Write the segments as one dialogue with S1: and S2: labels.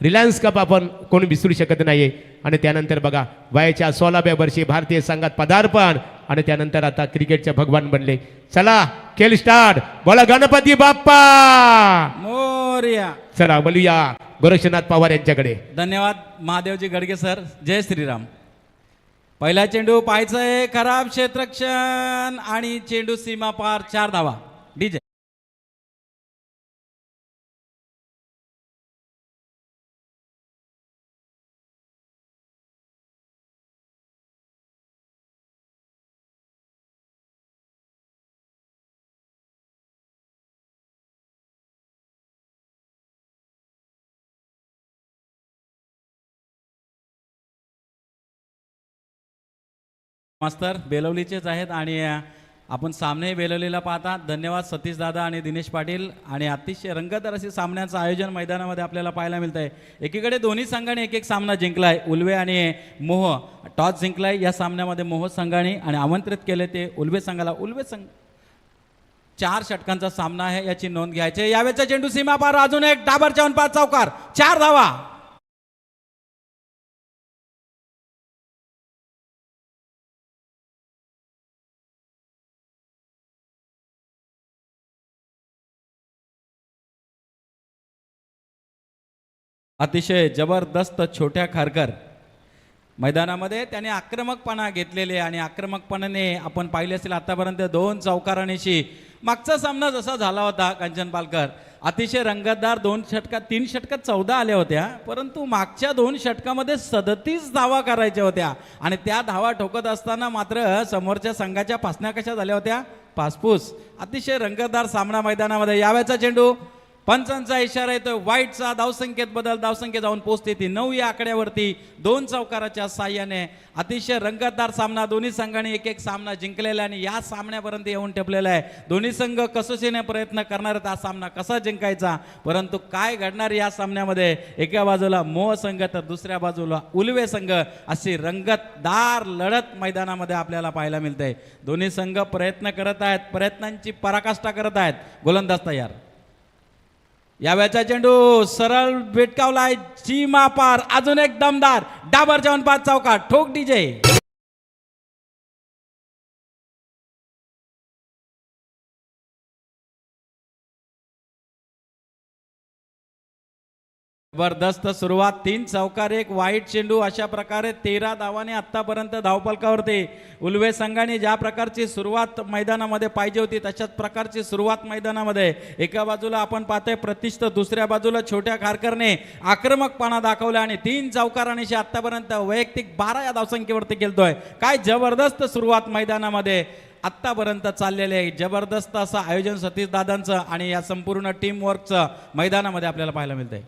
S1: Reliance cup आपण कोणी विसरू शकत नाही. आणि त्यानंतर बघा वयाच्या 16व्या वर्षी भारतीय संघात पदार्पण आणि त्यानंतर आता क्रिकेटचे भगवान बनले. चला खेळ स्टार्ट. बोला गणपती बाप्पा
S2: मोरया.
S1: चला बोलूया गोरक्षनाथ पवार यांच्याकडे.
S2: धन्यवाद महादेवजी गडगे सर. जय श्रीराम. पहिला चेंडू पाहायचा आहे, खराब क्षेत्ररक्षण आणि चेंडू सीमा पार, 4 धावा. डीजे मास्तर बेलवलीचेच आहेत आणि आपण सामने बेलवलीला पाहता. धन्यवाद सतीश दादा आणि दिनेश पाटील. आणि अतिशय रंगतदार असे सामन्याचं आयोजन मैदानामध्ये आपल्याला पाहायला मिळत आहे. एकीकडे दोन्ही संघाने एक एक सामना जिंकलाय. उल्वे आणि मोह टॉस जिंकलाय या सामन्यामध्ये मोह संघाने आणि आमंत्रित केले ते उल्वे संघाला. उल्वे संघ 4 षटकांचा सामना आहे याची नोंद घ्यायची. यावेळेचा चेंडू सीमा पार, अजून एक डाबर 5 चौकार, 4 धावा. अतिशय जबरदस्त छोट्या खारकर मैदानामध्ये त्याने आक्रमकपणा घेतलेले आणि आक्रमकपणाने आपण पाहिले असेल आतापर्यंत 2 चौकारांशी. मागचा सामना जसा झाला होता कंचन पालकर, अतिशय रंगतदार 2 षटकात 3 षटकात 14 आल्या होत्या, परंतु मागच्या 2 षटकामध्ये 37 धावा करायच्या होत्या आणि त्या धावा ठोकत असताना मात्र समोरच्या संघाच्या पासण्या कशा झाल्या होत्या, पासपूस. अतिशय रंगतदार सामना मैदानामध्ये. यावेळेचा चेंडू पंचांचा इशारा येतोय. वाईटचा धावसंख्येत बदल, धावसंख्या जाऊन पोहोचते ती 9 या आकड्यावरती 2 चौकाराच्या साह्याने. अतिशय रंगतदार सामना. दोन्ही संघाने एक एक सामना जिंकलेला आणि या सामन्यापर्यंत येऊन ठेपलेला आहे. दोन्ही संघ कसोशीने प्रयत्न करणार आहेत हा सामना कसा जिंकायचा. परंतु काय घडणार या सामन्यामध्ये, एका बाजूला मोह संघ तर दुसऱ्या बाजूला उल्वे संघ, अशी रंगतदार लढत मैदानामध्ये आपल्याला पाहायला मिळते. दोन्ही संघ प्रयत्न करत आहेत, प्रयत्नांची पराकाष्ठा करत आहेत. गोलंदाज तयार. यावेळेचा चेंडू सरळ भेटकावलाय, सीमा पार, अजून एक दमदार डाबर 5 चौका, ठोक डीजे. जबरदस्त सुरुवात. 3 चौकार 1 वाईट चेंडू, अशा प्रकारे 13 धावाने आतापर्यंत धावफलकावरती. उल्वे संघाने ज्या प्रकारची सुरुवात मैदानामध्ये पाहिजे होती तशाच प्रकारची सुरुवात मैदानामध्ये. एका बाजूला आपण पाहतोय प्रतिष्ठ, दुसऱ्या बाजूला छोट्या खारकरने आक्रमकपणा दाखवला आणि 3 चौकारांशी आतापर्यंत वैयक्तिक 12 या धावसंख्येवरती खेळतोय. काय जबरदस्त सुरुवात मैदानामध्ये आत्तापर्यंत चाललेले आहे. जबरदस्त असं आयोजन सतीश दादांचं आणि या संपूर्ण टीम वर्कचं मैदानामध्ये आपल्याला पाहायला मिळतंय.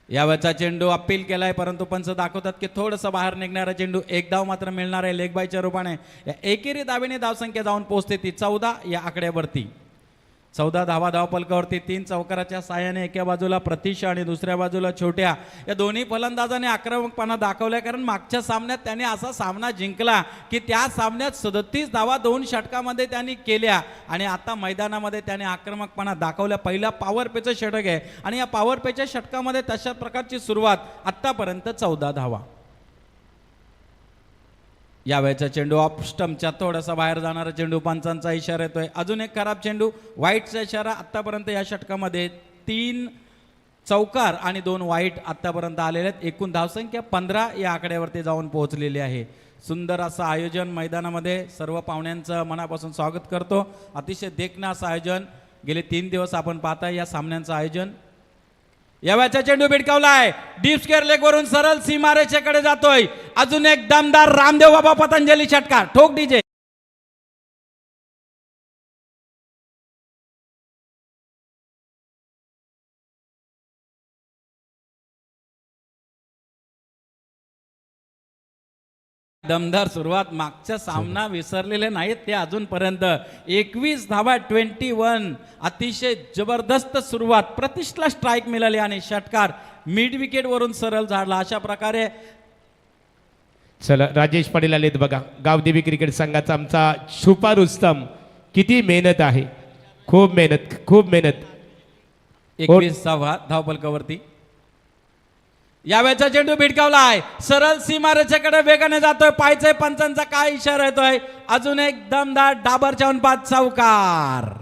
S2: यावेळेचा चेंडू अपील केलाय, परंतु पंच दाखवतात की थोडंसं बाहेर निघणारा चेंडू. 1 धाव मात्र मिळणार आहे लेग बायच्या रूपाने. या एकेरी धावेने धावसंख्या जाऊन पोहोचते ती 14 या आकड्यावरती. 14 धावा धावफलकावरती. 3 चौकाराच्या साह्याने एका बाजूला प्रतीक्षा आणि दुसऱ्या बाजूला छोट्या, या दोन्ही फलंदाजाने आक्रमकपणा दाखवलाय. कारण मागच्या सामन्यात त्याने असा सामना जिंकला की त्या सामन्यात 37 धावा 2 षटकामध्ये त्यांनी केल्या आणि आता मैदानामध्ये त्याने आक्रमकपणा दाखवला. पहिला पॉवर पेचं षटक आहे आणि या पॉवर पेच्या षटकामध्ये तशा प्रकारची सुरुवात. आतापर्यंत 14 धावा. यावेळेचा चेंडू ऑफ स्टंपच्या थोडासा बाहेर जाणारा चेंडू, पंचांचा इशारा येतोय. अजून एक खराब चेंडू, वाईटचा इशारा. आतापर्यंत या षटकामध्ये 3 चौकार आणि 2 वाईट आतापर्यंत आलेले आहेत. एकूण धावसंख्या 15 या आकड्यावरती जाऊन पोहोचलेली आहे. सुंदर असं आयोजन मैदानामध्ये. सर्व पाहुण्यांचं मनापासून स्वागत करतो. अतिशय देखणं असं आयोजन गेले 3 दिवस आपण पाहताय या सामन्यांचं आयोजन. यावेळेचा चेंडू भिडकावलाय, डीप स्क्वेअर लेग वरून सरळ सीमारेषेकडे जातोय. अजून एक दमदार रामदेव बाबा पतंजली षटकार, ठोक डीजे. दमदार सुरुवात. मागचा सामना विसरलेले नाहीत ते अजूनपर्यंत. 21 धावा 21. अतिशय जबरदस्त सुरुवात. प्रतिष्ठला स्ट्राईक मिळाली आणि षटकार मिड विकेट वरून सरळ झाडला. अशा प्रकारे
S1: चला राजेश पाटील आलेत बघा. गावदेवी क्रिकेट संघाचा आमचा छुपा रुस्तम. किती मेहनत आहे, खूप मेहनत, खूप मेहनत.
S2: 21 धावा धावफलकावरती. यावेळेचा चेंडू भिडकावलाय, सरळ सीमारेषेकडे वेगाने जातोय. पायचे पंचांचा काय इशारा येतोय? अजून एक दमदार डाबर चावून पाच चौकार.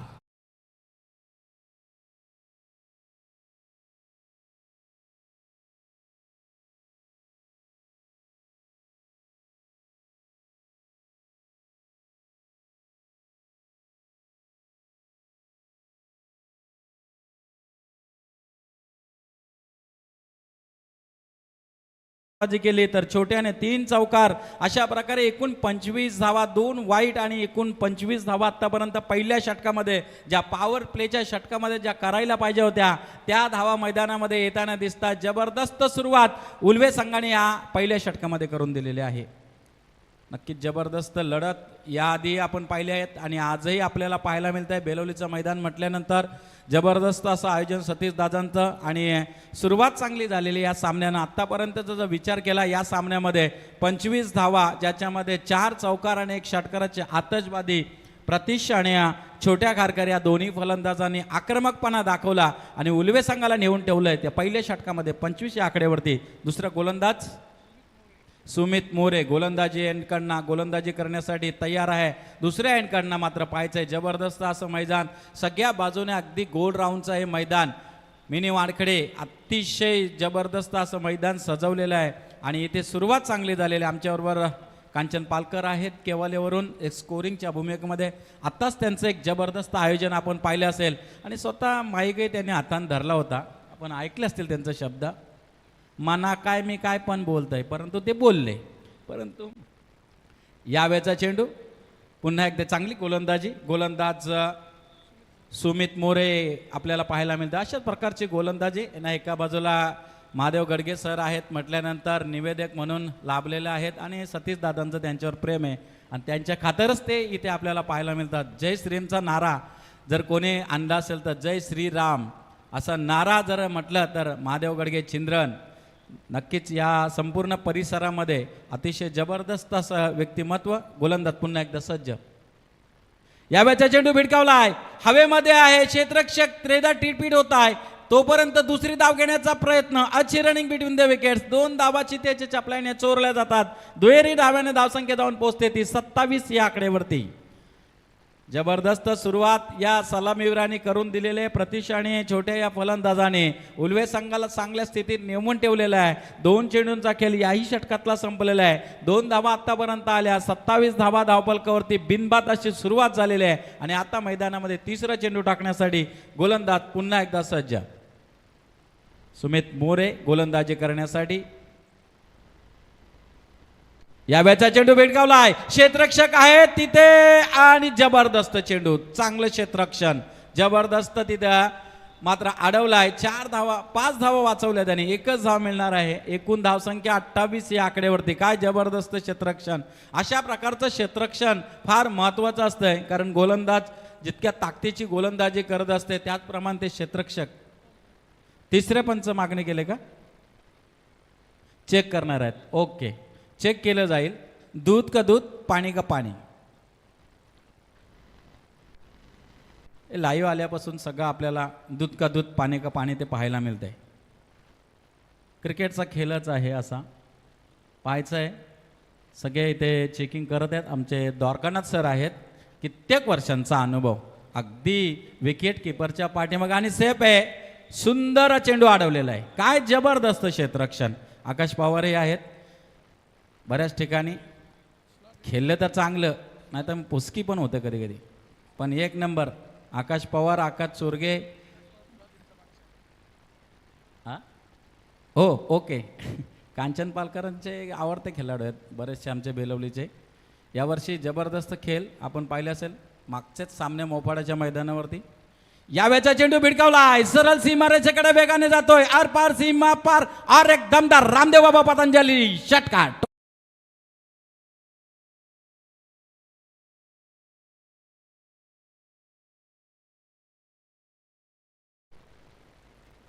S2: बाजी केली तर छोट्याने 3 चौकार. अशा प्रकारे एकूण 25 धावा, 2 वाईट आणि एकूण 25 धावा आतापर्यंत पहिल्या षटकामध्ये, ज्या पॉवर प्लेच्या षटकामध्ये ज्या करायला पाहिजे होत्या त्या धावा मैदानामध्ये येताना दिसतात. जबरदस्त सुरुवात उल्वे संघाने या पहिल्या षटकामध्ये करून दिलेली आहे. नक्कीच जबरदस्त लढत याआधी आपण पाहिले आहेत आणि आजही आपल्याला पाहायला मिळत आहे. बेलोलीचं मैदान म्हटल्यानंतर जबरदस्त असं आयोजन सतीश दादांचं आणि सुरुवात चांगली झालेली या सामन्यानं. आत्तापर्यंतचा जर विचार केला या सामन्यामध्ये 25 धावा, ज्याच्यामध्ये 4 चौकार आणि 1 षटकाराचे आतषबाजी प्रतीश आणि छोट्या खारकर या दोन्ही फलंदाजांनी आक्रमकपणा दाखवला आणि उल्वे संघाला नेऊन ठेवलंय त्या पहिल्या षटकामध्ये 25 या आकड्यावरती. दुसरा गोलंदाज सुमित मोरे गोलंदाजी एंडकडनं गोलंदाजी करण्यासाठी तयार आहे. दुसऱ्या एंडकडनं मात्र पाहायचंय. जबरदस्त असं मैदान, सगळ्या बाजूने अगदी गोल राऊंडचं हे मैदान. मिनी वानखडे अतिशय जबरदस्त असं मैदान सजवलेलं आहे आणि इथे सुरुवात चांगली झालेली. आमच्याबरोबर कांचन पालकर आहेत केवालेवरून एक स्कोरिंगच्या भूमिकेमध्ये. आत्ताच त्यांचं एक जबरदस्त आयोजन आपण पाहिलं असेल आणि स्वतः माईकही त्यांनी हातानं धरला होता. आपण ऐकले असतील त्यांचे शब्द, मना काय मी काय पण बोलतोय, परंतु ते बोलले. परंतु यावेळेचा चेंडू पुन्हा एकदा चांगली गोलंदाजी. गोलंदाज सुमित मोरे आपल्याला पाहायला मिळतं. अशाच प्रकारची गोलंदाजी ना. एका बाजूला महादेव गडगे सर आहेत म्हटल्यानंतर निवेदक म्हणून लाभलेले आहेत आणि सतीश दादांचं त्यांच्यावर प्रेम आहे आणि त्यांच्या खातरच ते इथे आपल्याला पाहायला मिळतात. जय श्रीमचा नारा जर कोणी आणला असेल तर जय श्रीराम असा नारा जर म्हटलं तर महादेव गडगे चिंद्रन नक्कीच या संपूर्ण परिसरामध्ये अतिशय जबरदस्त असं व्यक्तिमत्व. गोलंदाज पुन्हा एकदा सज्ज. यावेळेचा चेंडू भिडकावलाय, हवेमध्ये आहे. क्षेत्ररक्षक त्रेदा टिटपीट होत आहे. तोपर्यंत दुसरी धाव घेण्याचा प्रयत्न. अच्छी रनिंग बिटवीन द विकेट्स. 2 धावा चितेच्या चपलाने चोरल्या जातात. दुहेरी धाव्याने धावसंख्या जाऊन पोहोचते ती 27 या आकड्यावरती. जबरदस्त सुरुवात या सलामीवीरांनी करून दिलेले प्रतीश आणि छोट्या या फलंदाजाने उल्वे संघाला चांगल्या स्थितीत नेमून ठेवलेला आहे. 2 चेंडूंचा खेळ याही षटकातला संपलेला आहे. 2 धावा आतापर्यंत आल्या. 27 धावा धावफलकावरती बिनबाद अशी सुरुवात झालेली आहे आणि आता मैदानामध्ये तिसरा चेंडू टाकण्यासाठी गोलंदाज पुन्हा एकदा सज्ज. सुमित मोरे गोलंदाजी करण्यासाठी. यावेळेचा चेंडू भिडकावलाय, क्षेत्ररक्षक आहे तिथे आणि जबरदस्त चेंडू. चांगलं क्षेत्ररक्षण, जबरदस्त तिथं मात्र अडवलाय. 4 धावा 5 धावा वाचवल्या त्याने. 1च धाव मिळणार आहे. एकूण धावसंख्या 28 या आकड्यावरती. काय जबरदस्त क्षेत्ररक्षण. अशा प्रकारचं क्षेत्ररक्षण फार महत्त्वाचं असतंय कारण गोलंदाज जितक्या ताकदीची गोलंदाजी करत असते त्याचप्रमाणे ते क्षेत्ररक्षक. तिसरे पंच मागणी केले का? चेक करणार आहेत. ओके, चेक केलं जाईल. दूध का दूध, पाणी का पाणी. लाईव्ह आल्यापासून सगळं आपल्याला दूध का दूध, पाणी का पाणी ते पाहायला मिळतंय. क्रिकेटचा खेळच आहे असा. पाहायचं आहे. सगळे इथे चेकिंग करत आहेत. आमचे द्वारकानाथ सर आहेत, कित्येक वर्षांचा अनुभव. अगदी विकेट किपरच्या पाठीमागे आणि सेफ आहे. सुंदर चेंडू अडवलेला आहे. काय जबरदस्त क्षेत्ररक्षण. आकाश पवार हे आहेत. बऱ्याच ठिकाणी खेळलं तर चांगलं, नाही तर पुसकी पण होतं कधी कधी. पण 1 नंबर आकाश पवार, आकाश चोरगे. हां हो ओके. कांचन पालकरांचे आवडते खेळाडू आहेत बरेचसे आमचे बेलवलीचे. यावर्षी जबरदस्त खेळ आपण पाहिले असेल मागच्याच सामने मोपाड्याच्या मैदानावरती. यावेळेचा चेंडू भिडकावलाय, सरळ सीमारेषेकडे वेगाने जातोय. आर पार सीमा पार. आर एक दमदार रामदेव बाबा पतंजली षटकार.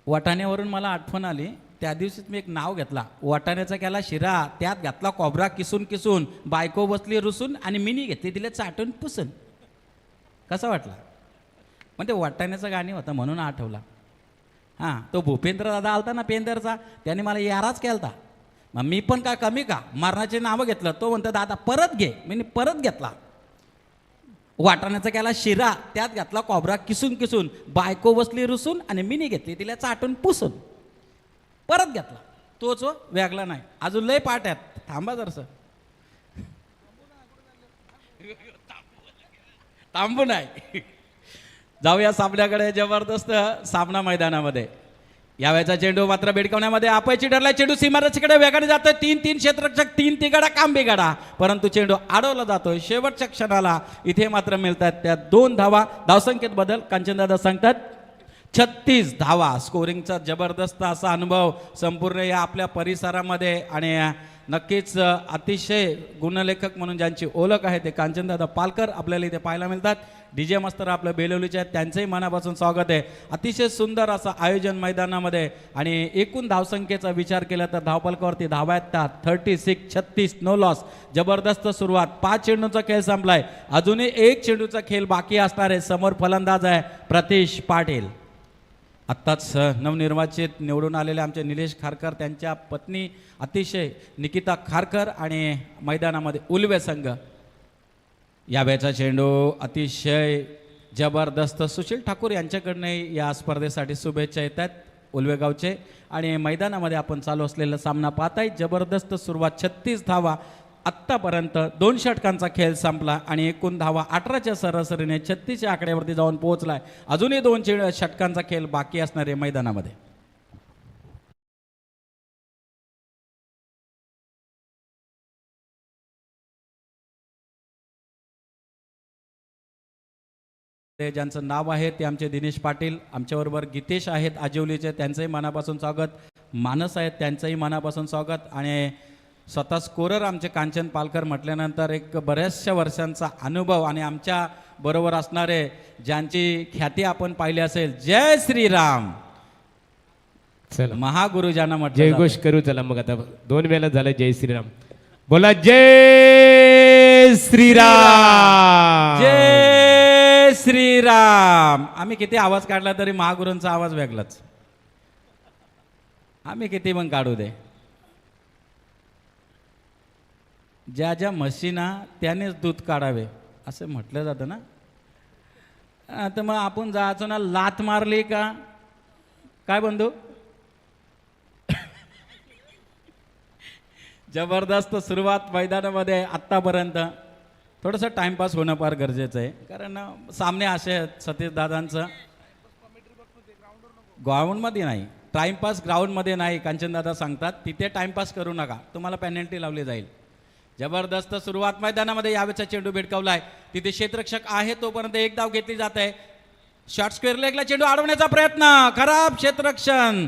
S2: वाटाण्यावरून मला आठवण आली. त्या दिवशीच मी एक नाव घेतला. वाटाण्याचा केला शिरा, त्यात घातला खोबरा किसून किसून. बायको बसली रुसून आणि मिनी घेतली तिला चाटून पुसून. कसा वाटला? म्हणजे वाटाण्याचं गाणी होतं म्हणून आठवला. हां, तो भूपेंद्र दादा आलता ना पेंदरचा, त्याने मला याराच केलता. मग मी पण काय कमी का, मरणाचे नावं घेतलं. तो म्हणतो दादा परत घे, मी परत घेतला. वाटाण्याचा केला शिरा, त्यात घातला खोबरा किसून किसून, बायको बसली रुसून आणि मिनी घेतली तिला चाटून पुसून, परत घेतला. तोच वेगळा नाही. अजून लय पाठ आहेत, थांबा जरसं. थांबू नाही. जाऊया सामन्याकडे. जबरदस्त सामना मैदानामध्ये. यावेळेचा चेंडू मात्र बेडकवण्यामध्ये अपयशी ठरलाय. चेंडू सीमारक्षकाकडे वेगाने जातोय. 3-3 क्षेत्ररक्षक, 3 तिगाडा काम बिगाडा, परंतु चेंडू अडवला जातोय. शेवटच्या क्षणाला इथे मात्र मिळतात त्या 2 धावा. धावसंख्येत बदल कांचनदादा सांगतात 36 धावा. स्कोरिंगचा जबरदस्त असा अनुभव संपूर्ण या आपल्या परिसरामध्ये. आणि नक्कीच अतिशय गुणलेखक म्हणून ज्यांची ओळख आहे ते कांचनदादा पालकर आपल्याला इथे पाहायला मिळतात. DJ मास्तर आपल्या बेलोलीचे आहेत, त्यांचंही मनापासून स्वागत आहे. अतिशय सुंदर असं आयोजन मैदानामध्ये. आणि एकूण धावसंख्येचा विचार केला तर धावपलकावरती धावा आहेत 36, 36, नो लॉस. जबरदस्त सुरुवात. 5 चेंडूचा खेळ संपलाय. अजूनही 1 चेंडूचा खेळ बाकी असणार आहे. समोर फलंदाज आहे प्रतीश पाटील. आत्ताच नवनिर्वाचित निवडून आलेले आमचे निलेश खारकर, त्यांच्या पत्नी अतिशय निकिता खारकर आणि मैदानामध्ये उलवे संघ. यावेळेचा चेंडू अतिशय जबरदस्त. सुशील ठाकूर यांच्याकडनं या स्पर्धेसाठी शुभेच्छा येतात उलवेगावचे. आणि मैदानामध्ये आपण चालू असलेला सामना पाहताय. जबरदस्त सुरुवात. 36 धावा आत्तापर्यंत. 2 षटकांचा खेळ संपला आणि एकूण धावा 18च्या सरासरीने 36च्या आकड्यावरती जाऊन पोहोचलाय. अजूनही 2 षटकांचा खेळ बाकी असणार आहे मैदानामध्ये. ते ज्यांचं नाव आहे ते आमचे दिनेश पाटील. आमच्याबरोबर गीतेश आहेत आजिवलीचे, त्यांचंही मनापासून स्वागत. मानस आहेत, त्यांचंही मनापासून स्वागत. आणि स्वतः स्कोरर आमचे कांचन पालकर म्हटल्यानंतर एक बऱ्याचशा वर्षांचा अनुभव आणि आमच्या बरोबर असणारे ज्यांची ख्याती आपण पाहिली असेल. जय श्रीराम.
S1: चला
S2: महागुरुजांना म्हटलं
S1: जयघोष करू. चला मग आता 2 वेळा झालं जय श्रीराम. बोला जय श्रीराम.
S2: जय श्रीराम. आम्ही किती आवाज काढला तरी महागुरूंचा आवाज वेगळाच. आम्ही किती पण काढू दे. ज्या ज्या म्हशीना त्यानेच दूध काढावे असं म्हटलं जातं ना. तर मग आपण जायचो ना, लात मारली का काय बंधू. जबरदस्त सुरुवात मैदानामध्ये आत्तापर्यंत. थोडंसं टाइमपास होणं फार गरजेचं आहे, कारण सामने असे आहेत सतीश दादांचं. ग्राउंडमध्ये नाही, टाइमपास ग्राउंडमध्ये नाही. कांचनदादा सांगतात तिथे टाइमपास करू नका, तुम्हाला पेनल्टी लावली जाईल. जबरदस्त सुरुवात मैदानामध्ये. यावेळेचा चेंडू भिडकावलाय. तिथे क्षेत्ररक्षक आहे तोपर्यंत एक धाव घेतली जात आहे. शॉर्ट स्क्वेअर लेगला चेंडू अडवण्याचा प्रयत्न. खराब क्षेत्ररक्षण.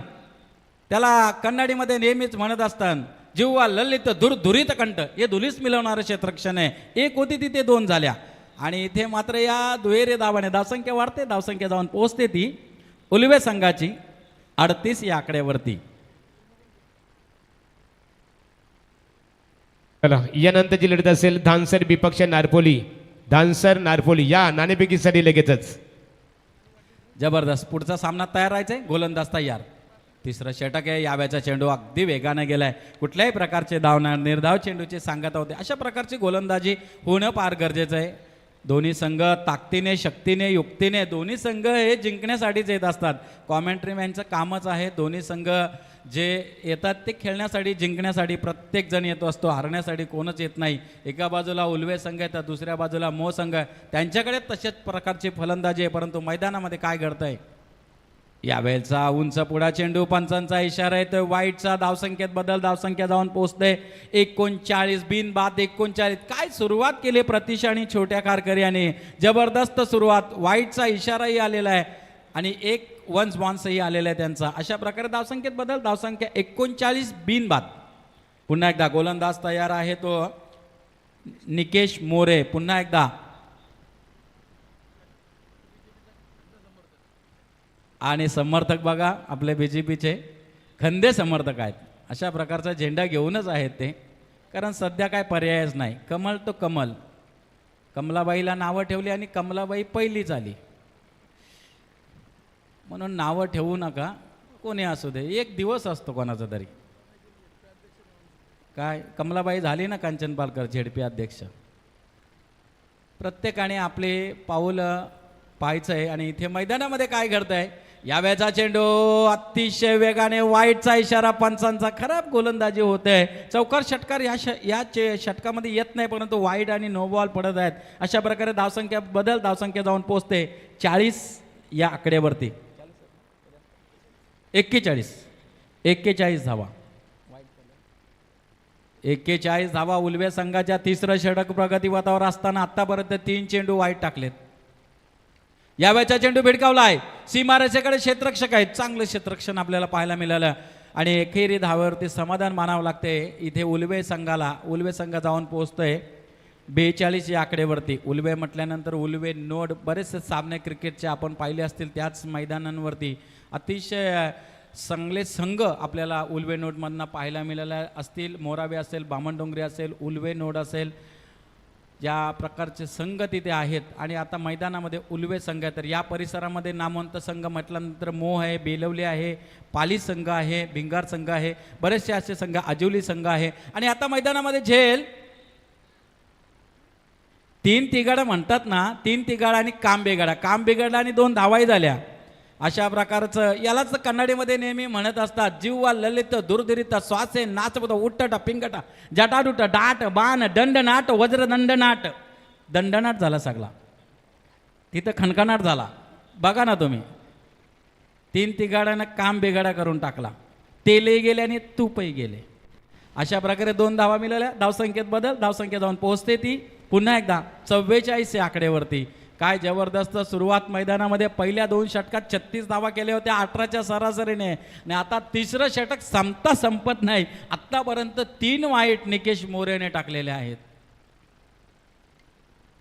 S2: त्याला कन्नडीमध्ये नेहमीच म्हणत असतात जिव्हा ललित दुर्धुरित कंठ. हे धुलीस मिळवणारं क्षेत्ररक्षण आहे. 1 होती तिथे 2 झाल्या. आणि इथे मात्र या दुहेरी धावाने धावसंख्या वाढते. धावसंख्या जाऊन पोहोचते ती उलवे संघाची 38 या आकड्यावरती.
S1: चला यानंतरची लढत असेल धानसर विपक्ष नारपोली. धानसर नारपोली या नाणेफेकीसाठी लगेचच.
S2: जबरदस्त. पुढचा सामना तयार राहायचा. गोलंदाज तयार. 3रं षटक आहे. यावेळेचा चेंडू अगदी वेगाने गेलाय. कुठल्याही प्रकारचे धावणार निर्धाव चेंडूची सांगता होते. अशा प्रकारची गोलंदाजी होणं फार गरजेचं आहे. दोन्ही संघ ताकदीने, शक्तीने, युक्तीने दोन्ही संघ हे जिंकण्यासाठीच येत असतात. कॉमेंट्री मॅनचं कामच आहे. दोन्ही संघ जे येतात ते खेळण्यासाठी, जिंकण्यासाठी प्रत्येक जण येतो असतो. हारण्यासाठी कोणच येत नाही. एका बाजूला उलवे संघ आहे तर दुसऱ्या बाजूला मो संघ आहे. त्यांच्याकडे तशाच प्रकारची फलंदाजी आहे. परंतु मैदानामध्ये काय घडतंय. यावेळेचा उंच पुढा चेंडू. पंचांचा इशारा येतोय वाईटचा. धावसंख्येत बदल. धावसंख्या जाऊन पोहोचते 39 बिन बाद 39. काय सुरुवात केली प्रतीश आणि छोट्या खारकर याने. जबरदस्त सुरुवात. वाईटचा इशाराही आलेला आहे आणि एक वन्स बॉन्सही आलेला आहे त्यांचा. अशा प्रकारे धावसंख्येत बदल. धावसंख्या 39 बिन बाद. पुन्हा एकदा गोलंदाज तयार आहे तो निकेश मोरे. पुन्हा एकदा आणि समर्थक बघा आपले BJPचे खंदे समर्थक आहेत. अशा प्रकारचा झेंडा घेऊनच आहेत ते, कारण सध्या काय पर्यायच नाही. कमल तो कमल. कमलाबाईला नावं ठेवली आणि कमलाबाई पहिलीच आली म्हणून नावं ठेवू नका. कोणी असू दे, एक दिवस असतो कोणाचा तरी. काय कमलाबाई झाली ना कांचन पालकर झेडपी अध्यक्ष. प्रत्येकाने आपले पाऊल पाहायचं आहे. आणि इथे मैदानामध्ये काय घडतंय, यावेळेचा चेंडू अतिशय वेगाने, वाईटचा इशारा पंचांचा, खराब गोलंदाजी होते. चौकार षटकार या षटकामध्ये येत नाही, परंतु वाईट आणि नो बॉल पडत आहेत. अशा प्रकारे धावसंख्या धावसंख्या जाऊन पोहोचते 40 या आकड्यावरती. 41 धावा, 41 धावा उलवे संघाच्या तिसरं षटक प्रगतीपथावर असताना आतापर्यंत 3 चेंडू वाईट टाकलेत. यावेळेचा चेंडू भिडकावलाय, सीमारेषेकडे क्षेत्ररक्षक आहेत, चांगलं क्षेत्ररक्षण आपल्याला पाहायला मिळालं. आणि एकेरी धाव्यावरती समाधान मानावं लागते इथे उलवे संघ जाऊन पोहोचतोय 42 या आकडेवरती. उलवे म्हटल्यानंतर उलवे नोड बरेचसे सामने क्रिकेटचे आपण पाहिले असतील त्याच मैदानांवरती. अतिशय चांगले संघ आपल्याला उलवे नोडमधनं पाहायला मिळाले असतील. मोरावे असेल, बामणडोंगरी असेल, उलवे नोड असेल, ज्या प्रकारचे संघ तिथे आहेत. आणि आता मैदानामध्ये उलवे संघ आहे. तर या परिसरामध्ये नामवंत संघ म्हटल्यानंतर मोह आहे, बेलवली आहे, पाली संघ आहे, भिंगार संघ आहे, बरेचसे असे संघ, आजिवली संघ आहे. आणि आता मैदानामध्ये झेल 3 तिगाडा म्हणतात ना, 3 तिगाडा आणि काम बिघडला आणि 2 धावाही झाल्या. अशा प्रकारचं यालाच कन्नडीमध्ये नेहमी म्हणत असतात, जीवा ललित दुर्धरित श्वासे नाचपत उट्टट पिंगट जटाडुट डाट बाण दंडनाट वज्रदंडनाट. दंडनाट झाला सगळा, तिथं खणखणाट झाला. बघा ना तुम्ही, 3 तिगाड्यानं काम बिघाडा करून टाकला. तेलही गेले आणि तूपही गेले. अशा प्रकारे 2 धावा मिळाल्या. धावसंख्येत बदल, धावसंख्या जाऊन पोहोचते ती पुन्हा एकदा 44 या आकडेवरती. काय जबरदस्त सुरुवात मैदानामध्ये. पहिल्या 2 षटकात 36 धावा केल्या होत्या 18च्या सरासरीने. आणि आता तिसरं षटक संपत नाही. आत्तापर्यंत 3 वाईट निकेश मोरेने टाकलेले आहेत.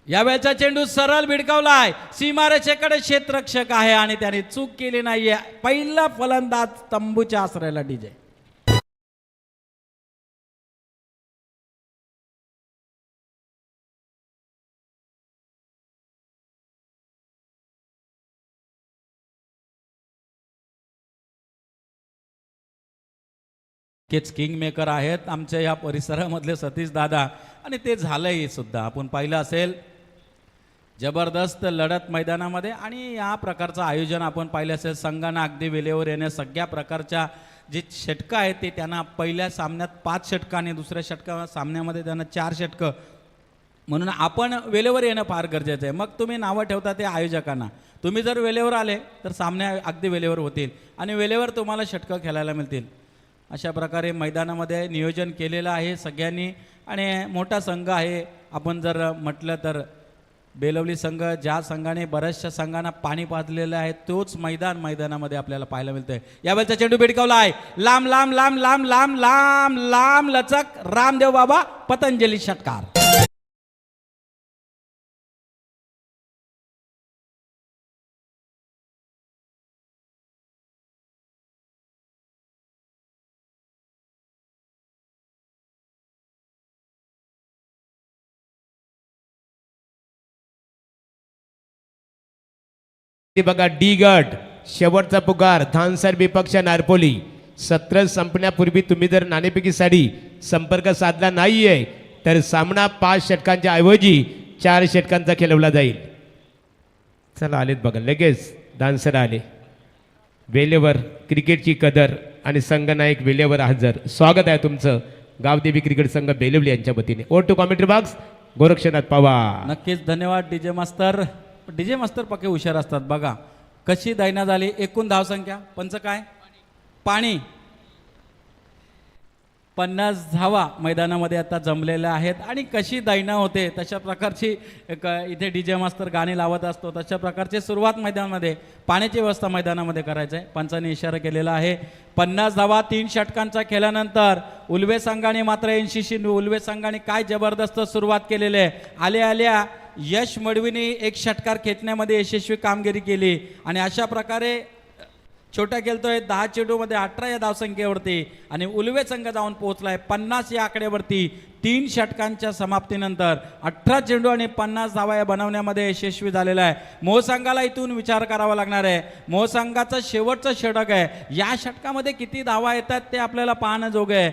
S2: यावेळेचा चेंडू सरळ भिडकावलाय, सीमारेषेकडे क्षेत्ररक्षक आहे आणि त्याने चूक केली नाहीये. पहिला फलंदाज तंबूच्या आश्रयाला डीजे. किंग मेकर आहेत आमच्या या परिसरामधले सतीश दादा. आणि ते झालंही सुद्धा, आपण पाहिलं असेल जबरदस्त लढत मैदानामध्ये. आणि या प्रकारचं आयोजन आपण पाहिलं असेल. संघांना अगदी वेळेवर येण्या सगळ्या प्रकारच्या जी षटकं आहेत ते त्यांना पहिल्या सामन्यात 5 षटकं आणि दुसऱ्या सामन्यामध्ये त्यांना 4 षटकं. म्हणून आपण वेळेवर येणं फार गरजेचं आहे. मग तुम्ही नावं ठेवता ते आयोजकांना. तुम्ही जर वेळेवर आले तर सामने अगदी वेळेवर होतील आणि वेळेवर तुम्हाला षटकं खेळायला मिळतील. अशा प्रकारे मैदानामध्ये नियोजन केलेलं आहे सगळ्यांनी. आणि मोठा संघ आहे. आपण जर म्हटलं तर बेलवली संघ, ज्या संघाने बऱ्याचशा संघांना पाणी पाजलेलं आहे तोच मैदानामध्ये आपल्याला पाहायला मिळतंय. यावेळेचा चेंडू भिडकावला आहे, लांब लांब लांब लांब लांब लांब लांब लचक, रामदेव बाबा पतंजली षटकार.
S1: बघा डी गट शेवटचा पुकार धानसर विपक्ष नारपोली. सत्र संपण्यापूर्वी तुम्ही जर नाणेफेकीसाठी संपर्क साधला नाहीये तर सामना 5 षटकांच्या ऐवजी 4 षटकांचा खेळवला जाईल. चला आलेत बघा, लगेच धानसर आले. वेलेवर क्रिकेटची कदर आणि संघनायक वेलेवर हजर. स्वागत आहे तुमचं गावदेवी क्रिकेट संघ बेलवली यांच्या वतीने. ओ to commentary box Gorakshnath Pawar.
S2: नक्कीच धन्यवाद डीजे मास्तर. डीजे मास्तर पक्के हुशार असतात. बघा कशी दैना झाली. एकूण धावसंख्या पंच काय पाणी 50 धावा मैदानामध्ये आता जमलेल्या आहेत. आणि कशी दैना होते तशा प्रकारची इथे डीजे मास्तर गाणी लावत असतो. तशा प्रकारची सुरुवात मैदानामध्ये पाण्याची व्यवस्था मैदानामध्ये करायचं आहे. पंचांनी इशारा केलेला आहे. 50 धावा 3 षटकांचा खेळल्यानंतर उलवे संघाने मात्र 80 उलवे संघाने काय जबरदस्त सुरुवात केलेली आहे. आल्या यश मडवीने 1 षटकार खेचण्यामध्ये यशस्वी कामगिरी केली. आणि अशा प्रकारे छोटा खेळतोय 10 चेंडूमध्ये 18 या धावसंख्येवरती आणि उलवे संघ जाऊन पोहोचलाय 50 या आकड्यावरती 3 षटकांच्या समाप्तीनंतर 18 चेंडू आणि 50 धावा या बनवण्यामध्ये यशस्वी झालेला आहे. मोहसंघाला इथून विचार करावा लागणार आहे. मोहसंघाचं शेवटचं षटक आहे. या षटकामध्ये किती धावा येतात ते आपल्याला पाहणं जोग आहे,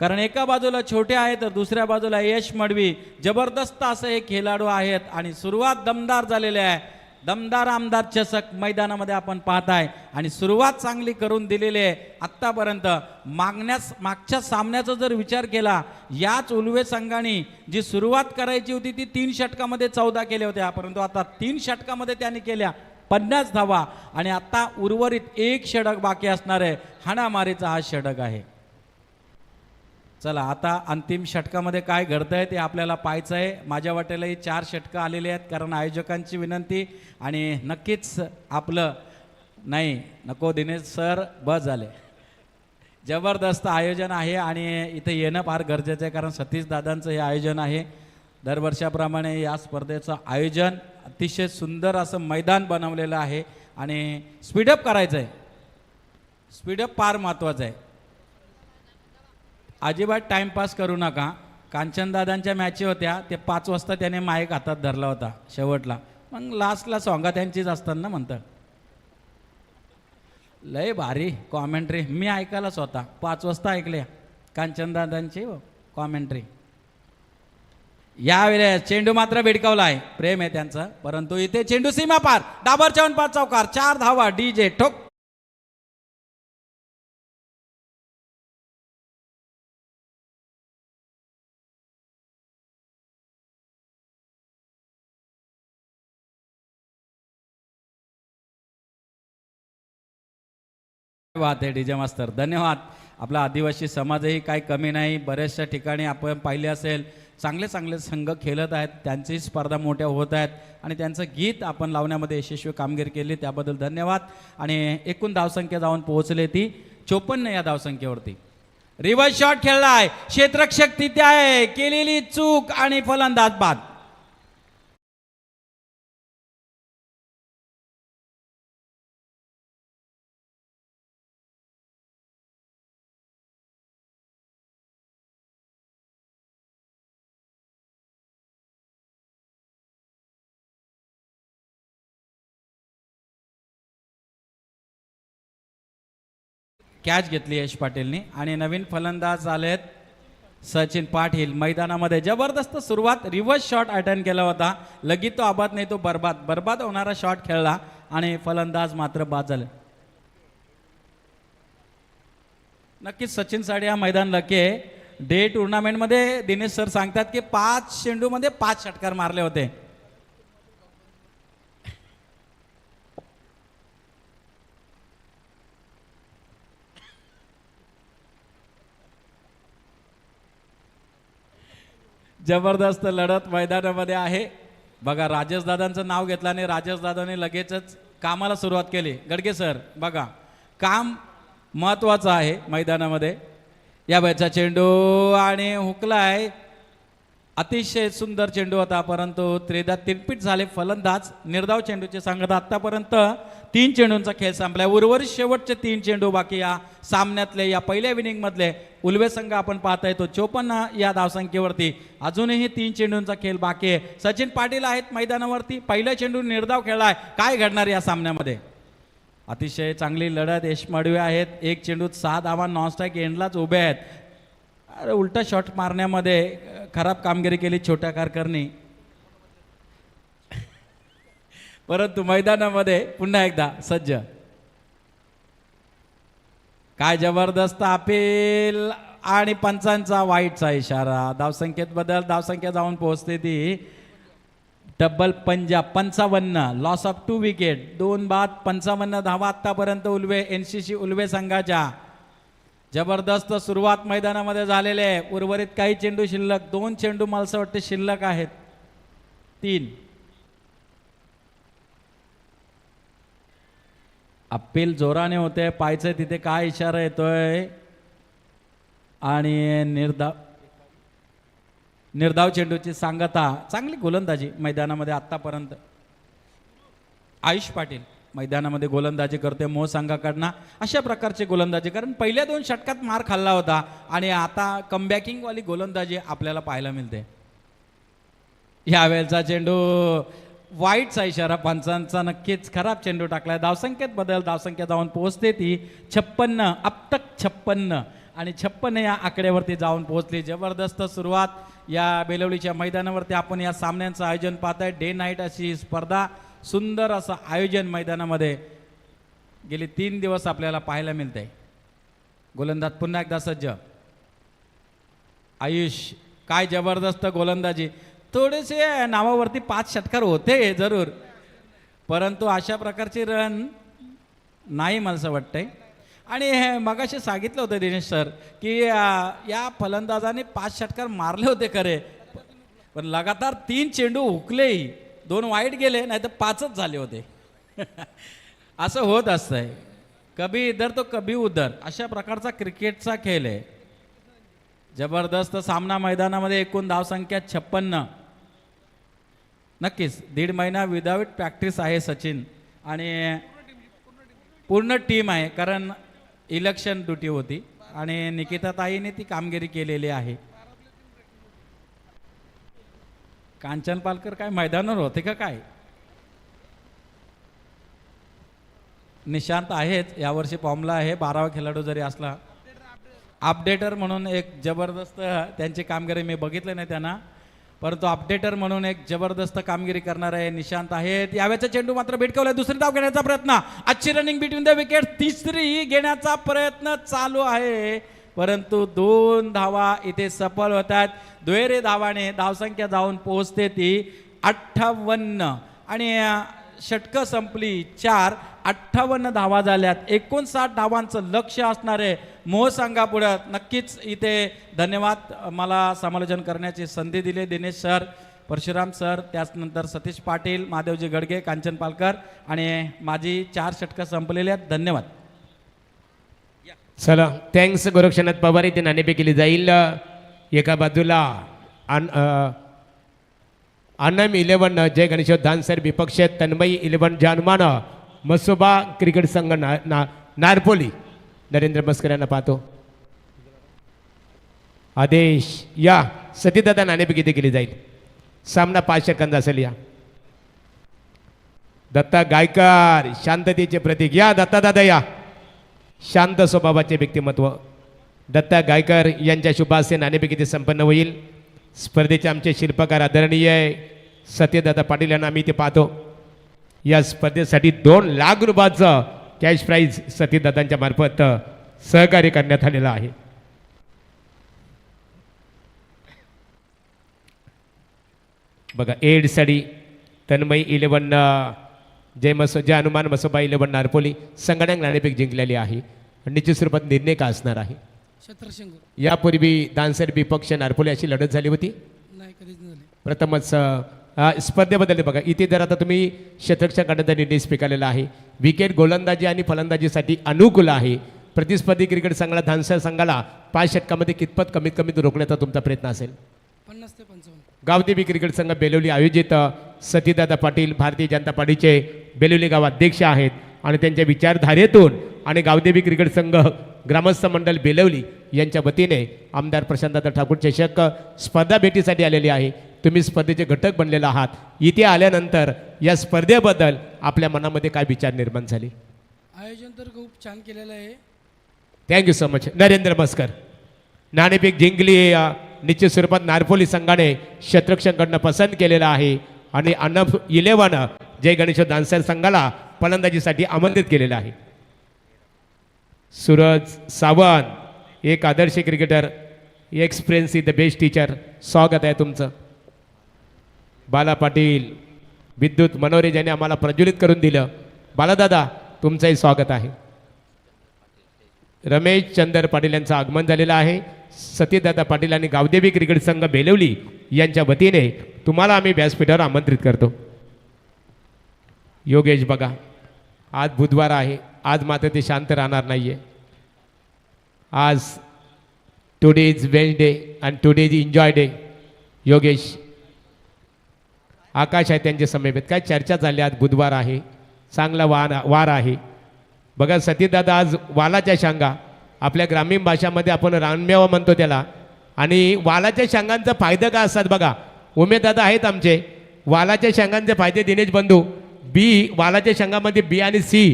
S2: कारण एका बाजूला छोटे आहेत तर दुसऱ्या बाजूला यश मडवी जबरदस्त असं हे खेळाडू आहेत आणि सुरुवात दमदार झालेली आहे. दमदार आमदार चषक मैदानामध्ये आपण पाहताय आणि सुरुवात चांगली करून दिलेली आहे. आत्तापर्यंत मागच्या सामन्याचा जर विचार केला, याच उलवे संघाने जी सुरुवात करायची होती ती 3 षटकामध्ये 14 केल्या होत्या, परंतु आता 3 षटकामध्ये त्यांनी केल्या 50 धावा आणि आता उर्वरित 1 षटक बाकी असणार आहे. हाणामारीचा हा षटक आहे. चला आता अंतिम षटकामध्ये काय घडतंय ते आपल्याला पाहायचं आहे. माझ्या वाटेलाही 4 षटकं आलेले आहेत, कारण आयोजकांची विनंती आणि नक्कीच आपलं नाही नको दिनेश सर बस झाले. जबरदस्त आयोजन आहे आणि इथे येणं फार गरजेचं आहे, कारण सतीश दादांचं हे आयोजन आहे. दरवर्षाप्रमाणे या स्पर्धेचं आयोजन अतिशय सुंदर असं मैदान बनवलेलं आहे आणि स्पीडअप करायचं आहे. स्पीडअप फार महत्त्वाचं आहे. अजिबात टाइमपास करू नका. कांचनदादांच्या मॅची होत्या, ते 5 वाजता त्याने माईक हातात धरला होता शेवटला, मग लास्टला सॉंगा त्यांचीच असतात ना म्हणतं. लय भारी कॉमेंट्री मी ऐकायलाच होता, 5 वाजता ऐकले कांचनदादांची कॉमेंट्री. यावेळेस चेंडू मात्र भिडकावला आहे, प्रेम आहे त्यांचं, परंतु इथे चेंडू सीमा पार, डाबर 5 चौकार, 4 धावा, डीजे ठोक. बात आहे डीजे मास्तर, धन्यवाद. आपला आदिवासी समाजही काही कमी नाही. बऱ्याचशा ठिकाणी आपण पाहिले असेल चांगले चांगले संघ खेळत आहेत, त्यांची स्पर्धा मोठ्या होत आहेत आणि त्यांचं गीत आपण लावण्यामध्ये यशस्वी कामगिरी केली, त्याबद्दल धन्यवाद. आणि एकूण धावसंख्या जाऊन पोहोचले ती 54 या धावसंख्येवरती. रिव्हर्स शॉट खेळलाय, क्षेत्ररक्षक तिथे आहे, केलेली चूक आणि फलंदाज बाद. कॅच घेतली यश पाटीलनी आणि नवीन फलंदाज आलेत सचिन पाटील. मैदानामध्ये जबरदस्त सुरुवात, रिव्हर्स शॉट अटेंड केला होता, लगेच तो आबाद नाही तो बरबाद होणारा शॉट खेळला आणि फलंदाज मात्र बाद झाले. नक्कीच सचिन साडे हा मैदान लकी आहे. डे टुर्नामेंटमध्ये दिनेश सर सांगतात की 5 चेंडूमध्ये 5 षटकार मारले होते. जबरदस्त लढत मैदानामध्ये आहे बघा. राजेश दादांचं नाव घेतलं आणि राजेश दादाने लगेचच कामाला सुरुवात केली. गडगे सर बघा, काम महत्वाचं आहे मैदानामध्ये. या बॅचा चेंडू आणि हुकलाय, अतिशय सुंदर चेंडू होता, परंतु त्रेदा तिरपीट झाले फलंदाज. निर्धाव चेंडूचे सांगत आतापर्यंत 3 चेंडूंचा खेळ संपलाय. उर्वरित शेवटचे 3 चेंडू बाकी या सामन्यातले, या पहिल्या इनिंग मधले. उलवे संघ आपण पाहता येतो 54 या धावसंख्येवरती. अजूनही 3 चेंडूंचा खेळ बाकी आहे. सचिन पाटील आहेत मैदानावरती. पहिला चेंडू निर्धाव खेळलाय. काय घडणार या सामन्यामध्ये? अतिशय चांगली लढत. यश मडवे आहेत, 1 चेंडूत 6 धावा नॉनस्ट्राईक एंडलाच उभे आहेत. अरे उलटा शॉट मारण्यामध्ये खराब कामगिरी केली छोट्या कारकरनी, परंतु मैदानामध्ये पुन्हा एकदा सज्ज. काय जबरदस्त अपील आणि पंचांचा वाईटचा इशारा. धावसंख्येत बदल, धावसंख्या जाऊन पोहोचते ती डबल 55, लॉस ऑफ 2 विकेट, 2 बाद 55 धावा आतापर्यंत उलवे NCC उलवे संघाच्या. जबरदस्त सुरुवात मैदानामध्ये झालेले आहे. उर्वरित काही चेंडू शिल्लक, 2 चेंडू मला असं वाटतं शिल्लक आहेत, 3. अपील जोराने होते, पायचे तिथे काय इशारा येतोय आणि निर्धाव चेंडूची सांगता. चांगली गोलंदाजी मैदानामध्ये आतापर्यंत. आयुष पाटील मैदानामध्ये गोलंदाजी करतोय मोह संघाकडनं. अशा प्रकारची गोलंदाजी, कारण पहिल्या 2 षटकात मार खाल्ला होता आणि आता कमबॅकिंगवाली गोलंदाजी आपल्याला पाहायला मिळते. यावेळेचा चेंडू वाईटचा इशारा पंचांचा, नक्कीच खराब चेंडू टाकलाय. धावसंख्येत बदल, धावसंख्या जाऊन पोहोचते ती 56, अब तक 56 आणि 56 या आकड्यावरती जाऊन पोहोचली. जबरदस्त सुरुवात या बेलवलीच्या मैदानावरती आपण या सामन्यांचं आयोजन पाहताय. डे नाईट अशी स्पर्धा, सुंदर असं आयोजन मैदानामध्ये गेली 3 दिवस आपल्याला पाहायला मिळतंय. गोलंदाज पुन्हा एकदा सज्ज. आयुष, काय जबरदस्त गोलंदाजी. थोडेसे नावावरती 5 षटकार होते जरूर, परंतु अशा प्रकारची रन नाही मला असं वाटतंय. आणि मगाशी सांगितलं होतं दिनेश सर की या फलंदाजाने 5 षटकार मारले होते खरे, पण लगातार 3 चेंडू हुकलेही, 2 वाईट गेले, नाही तर 5च झाले होते. असं होत असतंय, कभी इधर तो कभी उधर, अशा प्रकारचा क्रिकेटचा खेळ आहे. जबरदस्त सामना मैदानामध्ये. एकूण धावसंख्या 56. नक्कीच 1.5 महिना विदाऊट प्रॅक्टिस आहे सचिन, आणि पूर्ण टीम आहे, कारण इलेक्शन ड्युटी होती आणि निकिता ताईने ती कामगिरी केलेली आहे. कांचन पालकर काय मैदानावर होते का काय? निशांत आहेच, यावर्षी फॉर्मला आहे, 12वा खेळाडू जरी असला. अपडेटर म्हणून एक जबरदस्त त्यांची कामगिरी मी बघितलं नाही त्यांना, परंतु अपडेटर म्हणून एक जबरदस्त कामगिरी करणार आहे निशांत आहेत. यावेळेचा चेंडू मात्र भिटकवलाय. दुसरी धाव घेण्याचा प्रयत्न, अच्छी रनिंग बिटवीन द विकेट, तिसरी घेण्याचा प्रयत्न चालू आहे, परंतु 2 धावा इथे सफल होतात. दुहेरी धावाने धावसंख्या जाऊन पोहोचते ती 58 आणि षटकं संपली 4. 58 धावा झाल्यात. 59 धावांचं लक्ष असणारे मोह संघापुढे. नक्कीच इथे धन्यवाद, मला समालोचन करण्याची संधी दिली दिनेश सर, परशुराम सर, त्याचनंतर सतीश पाटील, महादेवजी गडगे, कांचन पालकर, आणि माझी 4 षटकं संपलेली आहेत. धन्यवाद.
S1: चला, थँक्स गोरक्षनाथ पवार. इथे नाणेफेक केली जाईल. एका बाजूला अनम 11 जय गणेशोत धानसर, विपक्ष तन्मयी 11 जानमान मसोबा क्रिकेट संघ नारपोली. नरेंद्र मस्कर यांना पाहतो. आदेश या. सतीदादा नाणेफेक इथे केली जाईल. सामना 5 षटकांचा असेल. या दत्ता गायकर, शांततेचे प्रतीक. या दत्ता दादा या. शांत स्वभावाचे व्यक्तिमत्व दत्ता गायकर यांच्या शुभास्ते नाणेफेक इथे संपन्न होईल. स्पर्धेचे आमचे शिल्पकार आदरणीय सत्यदादा पाटील यांना आम्ही इथे पाहतो. या स्पर्धेसाठी 2 लाख रुपयाचं कॅश प्राईज सत्यदादांच्या मार्फत सहकार्य करण्यात आलेलं आहे. बघा, एडसाठी तन्मयी 11 जय हनुमान मसोबा 11 नारपोली संगणक नाणेफेक जिंकलेली आहे. निश्चित स्वरूपात निर्णय का असणार आहे? यापूर्वी दानसर विपक्ष नारपोली अशी लढत झाली होती.
S3: नाही, कधीच नाही झाली.
S1: प्रथमच स्पर्धेबद्दल बघा, इथे जर आता तुम्ही शतरक्षक गटाचा निर्णय स्वीकारलेला आहे. विकेट गोलंदाजी आणि फलंदाजीसाठी अनुकूल आहे. प्रतिस्पर्धी क्रिकेट संघाला धानसर संघाला 5 षटकामध्ये कितपत कमीत कमी रोखण्याचा तुमचा प्रयत्न असेल?
S3: 50 ते 55.
S1: गावदेवी क्रिकेट संघ बेलवली आयोजित सतीदादा पाटील भारतीय जनता पार्टीचे बेलवली गाव अध्यक्ष आहेत आणि त्यांच्या विचारधारेतून आणि गावदेवी क्रिकेट संघ ग्रामस्थ मंडळ बेलवली यांच्या वतीने आमदार प्रशांतदादा ठाकूर चषक स्पर्धा भेटीसाठी आलेली आहे. तुम्ही स्पर्धेचे घटक बनलेला आहात. इथे आल्यानंतर या स्पर्धेबद्दल आपल्या मनामध्ये काय विचार निर्माण झाले?
S3: आयोजन तर खूप छान केलेलं आहे.
S1: Thank you so much. Narendra Maskar. नाणेफेक जिंकली निश्चित स्वरूपात नारपोली संघाने शतरक्षकांना पसंत केलेला आहे आणि अनफ 11 जय गणेश दानसर संघाला फलंदाजीसाठी आमंत्रित केलेलं आहे. सूरज सावंत, एक आदर्श cricketer, experience is the best teacher. स्वागत आहे तुमचं. बाला पाटील, विद्युत मनोरे ज्याने आम्हाला प्रज्वलित करून दिलं, बालादादा तुमचंही स्वागत आहे. रमेश चंदर पाटील यांचं आगमन झालेलं आहे. सतीदादा पाटील आणि गावदेवी क्रिकेट संघ बेलवली यांच्या वतीने तुम्हाला आम्ही व्यासपीठावर आमंत्रित करतो. योगेश बघा, आज बुधवार आहे, आज मात्र ते शांत राहणार नाही आहे. आज today is Wednesday and today is enjoy day. Yogesh, Akash आहे त्यांच्या समेत. काय चर्चा झाली? आज बुधवार आहे, चांगला वार आहे. बघा सतीदादा आज वालाच्या शांगा, आपल्या ग्रामीण भाषामध्ये आपण रानमेवा म्हणतो त्याला, आणि वालाच्या शांगांचा फायदा काय असतात बघा. उमेददादा आहेत आमचे, वालाच्या शेंगांचे फायदे दिनेश बंधू. बी, वालाच्या शेंगामध्ये बी आणि सी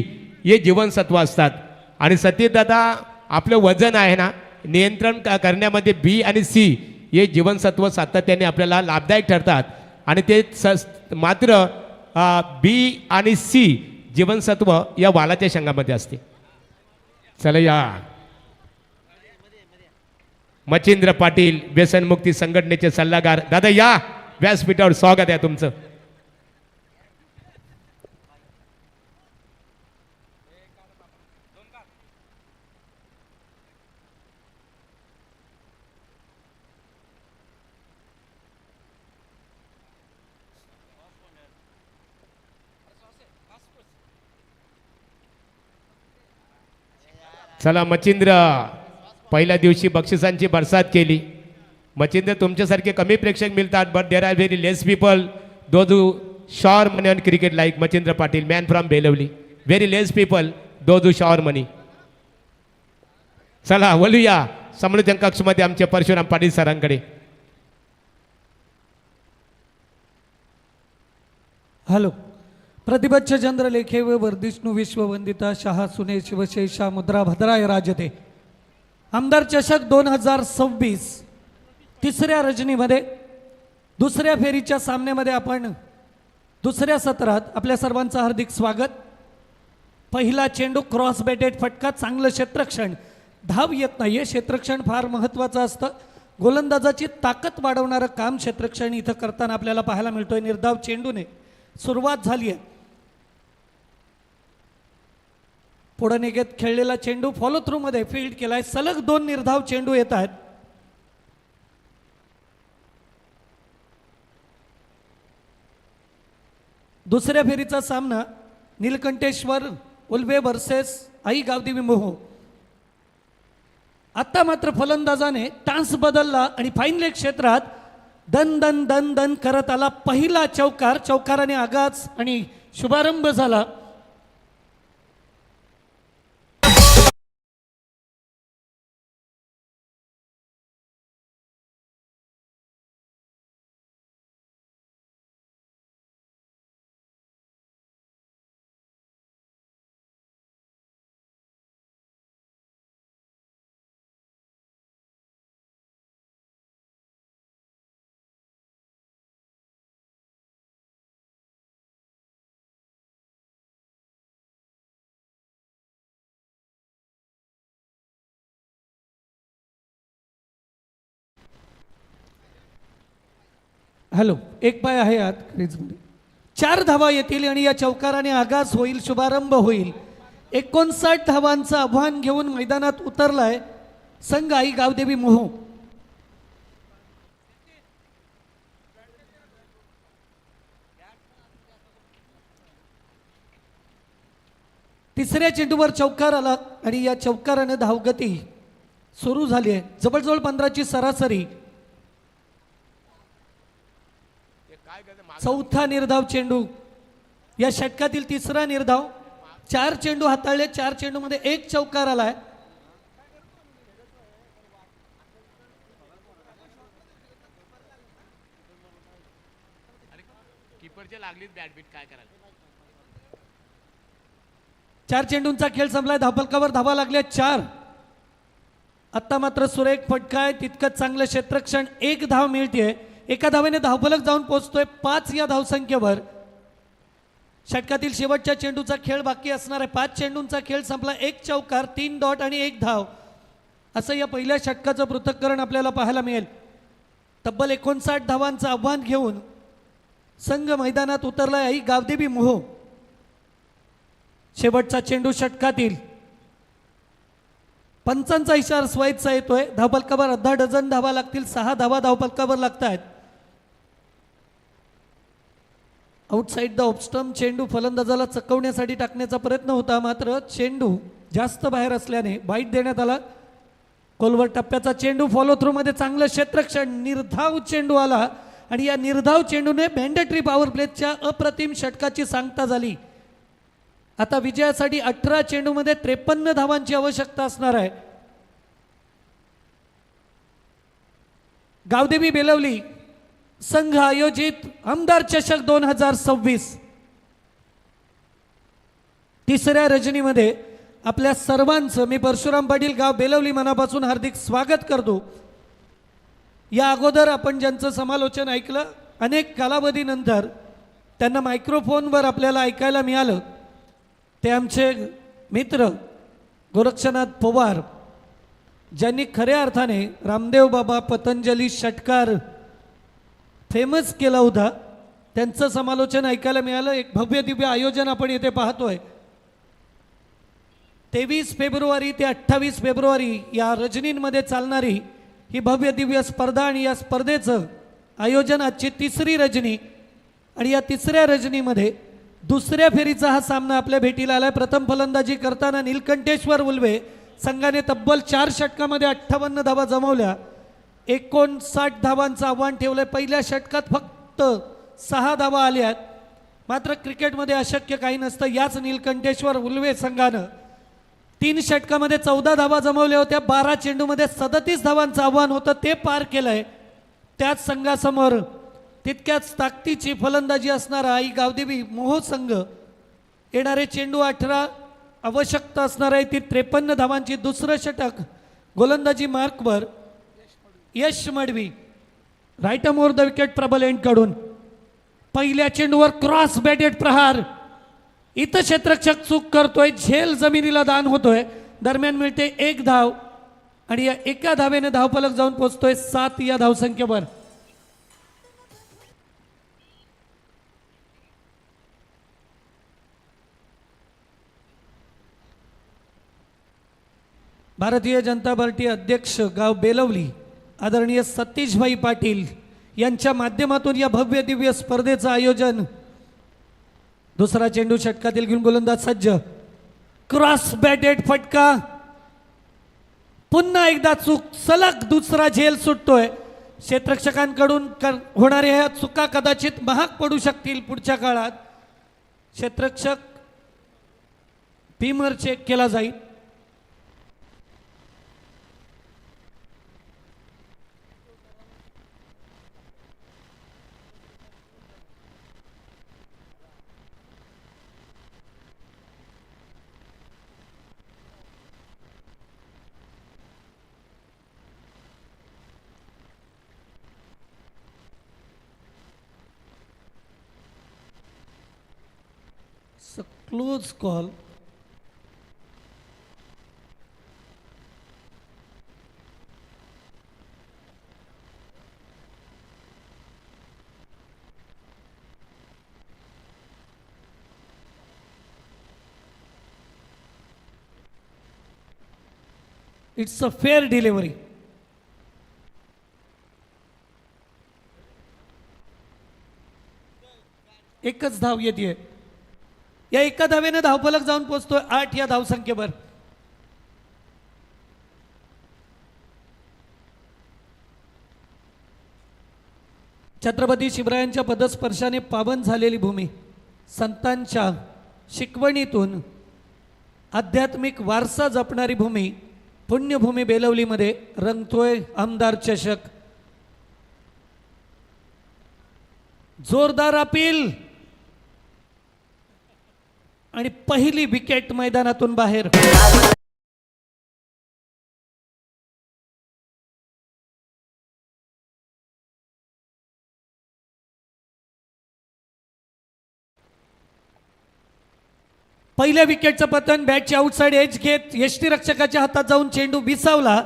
S1: हे जीवनसत्व असतात. आणि सतीदादा आपलं वजन आहे ना नियंत्रण करण्यामध्ये बी आणि सी हे जीवनसत्व सातत्याने आपल्याला लाभदायक ठरतात. आणि ते मात्र बी आणि सी जीवनसत्व या वालाच्या शेंगामध्ये असते. चला या मच्छिंद्र पाटील व्यसनमुक्ती संघटनेचे सल्लागार दादा या व्यासपीठावर, स्वागत आहे तुमचं. चला मच्छिंद्र, पहिल्या दिवशी बक्षिसांची बरसात केली. मच्छिंद्र, तुमच्यासारखे कमी प्रेक्षक मिळतात, but there are very less people those who shower money on cricket like Machhindra Patil, man from Belavali. Very less people those who shower money. चला वळूया समृद्ध कक्षमध्ये आमचे परशुराम पाटील सरांकडे.
S4: हॅलो. प्रतिबच्छ चंद्रलेखे व वर्धिष्णू विश्ववंदिता शहा सुने शिवशेषा मुद्रा भद्राय राजते. आमदार चषक 2026 तिसऱ्या रजनीमध्ये दुसऱ्या फेरीच्या सामन्यामध्ये आपण दुसऱ्या सत्रात आपल्या सर्वांचं हार्दिक स्वागत. पहिला चेंडू क्रॉस बेटेड फटका, चांगलं क्षेत्ररक्षण, धाव येत नाही आहे. क्षेत्ररक्षण फार महत्त्वाचं असतं. गोलंदाजाची ताकद वाढवणारं काम क्षेत्ररक्षण इथं करताना आपल्याला पाहायला मिळतोय. निर्धाव चेंडूने सुरुवात झाली आहे. पुढे निघत खेळलेला चेंडू फॉलो थ्रू मध्ये फील्ड केलाय. सलग 2 निर्धाव चेंडू येत आहेत. दुसऱ्या फेरीचा सामना नीलकंठेश्वर उल्वे वर्सेस आई गावदेवी मोहो. आता मात्र फलंदाजाने टान्स बदलला आणि फाईन लेग क्षेत्रात दन दन दन दन करत आला. पहिला चौकार, चौकाराने आगाज आणि शुभारंभ झाला. हॅलो. एक पाय आहे आत क्रीजमध्ये. 4 धावा येतील आणि या चौकाराने आगास होईल, शुभारंभ होईल. 59 धावांचं आव्हान घेऊन मैदानात उतरलाय संघ आई गावदेवी मोहो. तिसऱ्या चेंडूवर चौकार आला आणि या चौकाराने धावगती सुरू झाली आहे. जवळजवळ 15ची सरासरी. चौथा निर्धाव चेंडू, या षटकातील तिसरा निर्धाव. 4 चेंडू हाताळले, 4 चेंडूमध्ये 1 चौकार आलाय. चार चेंडूंचा खेळ संपलाय. धावफलकावर धावा लागल्या 4. आता मात्र सुरेख फटका आहे, तितकंच चांगलं क्षेत्ररक्षण. 1 धाव मिळते. एका धावेने धावफलक जाऊन पोहोचतोय 5 या धावसंख्येवर. षटकातील शेवटच्या चेंडूचा खेळ बाकी असणार आहे. 5 चेंडूंचा खेळ संपला. 1 चौकार, 3 डॉट आणि 1 धाव, असं या पहिल्या षटकाचं पृथक्करण आपल्याला पाहायला मिळेल. तब्बल 59 धावांचं आव्हान घेऊन संघ मैदानात उतरलाय आई गावदेवी मोहो. शेवटचा चेंडू षटकातील. पंचांचा इशारा स्वाईचा येतोय. धावफलकावर अर्धा डझन धावा लागतील. 6 धावा धावफलकावर लागत आहेत. आउटसाइड द ऑफस्टम्प चेंडू फलंदाजाला चकवण्यासाठी टाकण्याचा प्रयत्न होता, मात्र चेंडू जास्त बाहेर असल्याने बाईट देण्यात आला. कोलवर टप्प्याचा चेंडू फॉलो थ्रू मध्ये चांगलं क्षेत्ररक्षण. निर्धाव चेंडू आला आणि या निर्धाव चेंडूने मॅन्डेटरी पॉवर प्लेच्या अप्रतिम षटकाची सांगता झाली. आता विजयासाठी 18 चेंडूमध्ये 53 धावांची आवश्यकता असणार आहे. गावदेवी बेलवली संघ आयोजित आमदार चषक 2026 तिसऱ्या रजनीमध्ये आपल्या सर्वांचं मी परशुराम पाटील गाव बेलवली मनापासून हार्दिक स्वागत करतो. या अगोदर आपण ज्यांचं समालोचन ऐकलं, अनेक कालावधीनंतर त्यांना मायक्रोफोनवर आपल्याला ऐकायला मिळालं, ते आमचे मित्र गोरक्षनाथ पवार, ज्यांनी खऱ्या अर्थाने रामदेव बाबा पतंजली षटकार फेमस केला होता. त्यांचं समालोचन ऐकायला मिळालं. एक भव्य दिव्य आयोजन आपण येथे पाहतोय. 23 फेब्रुवारी ते 28 फेब्रुवारी या रजनींमध्ये चालणारी ही भव्य दिव्य स्पर्धा आणि या स्पर्धेचं आयोजन आजची तिसरी रजनी आणि या तिसऱ्या रजनीमध्ये दुसऱ्या फेरीचा हा सामना आपल्या भेटीला आलाय. प्रथम फलंदाजी करताना नीलकंठेश्वर उल्वे संघाने तब्बल 4 षटकामध्ये 58 धावा जमवल्या. 59 धावांचं आव्हान ठेवलंय. पहिल्या षटकात फक्त 6 धावा आल्यात. मात्र क्रिकेटमध्ये अशक्य काही नसतं. याच नीलकंठेश्वर उल्वे संघानं 3 षटकामध्ये 14 धावा जमवल्या होत्या. 12 चेंडूमध्ये 37 धावांचं आव्हान होतं, ते पार केलंय. त्याच संघासमोर तितक्याच ताकदीची फलंदाजी असणारा आई गावदेवी मोहो संघ, येणारे चेंडू 18, आवश्यकता असणार आहे ती 53 धावांची. दुसरं षटक गोलंदाजी मार्कवर Yash Madvi, right more the wicket Prabal एंडकडून पहिल्या चेंडूवर क्रॉस बॅटेड प्रहार. इथं क्षेत्ररक्षक चूक करतोय, झेल जमिनीला दान होतोय. दरम्यान मिळते 1 धाव आणि या एका धावेने धावफलक जाऊन पोहोचतोय 7 या धावसंख्येवर. भारतीय जनता पार्टी अध्यक्ष गाव बेलवली आदरणीय सतीशभाई पाटील यांच्या माध्यमातून या भव्य दिव्य स्पर्धेचं आयोजन. दुसरा चेंडू षटकातील घेऊन गोलंदाज सज्ज, क्रॉस बॅटेड फटका. पुन्हा एकदा चूक, सलग दुसरा झेल सुटतोय. क्षेत्ररक्षकांकडून होणाऱ्या ह्या चुका कदाचित महाग पडू शकतील पुढच्या काळात. क्षेत्ररक्षक बीमर चेक केला जाईल. Close call. It's a fair delivery. एकच धाव येते. या एका धावेने धावफलक जाऊन पोहोचतोय 8 या धावसंख्येवर. छत्रपती शिवरायांच्या पदस्पर्शाने पावन झालेली भूमी, संतांच्या शिकवणीतून आध्यात्मिक वारसा जपणारी भूमी, पुण्यभूमी बेलवलीमध्ये रंगतोय आमदार चषक. जोरदार अपील आणि पहिली विकेट मैदानातून बाहेर. पहिल्या विकेटचं पतन बॅटची आउटसाइड एज घेत यष्टीरक्षकाच्या हातात जाऊन चेंडू विसावला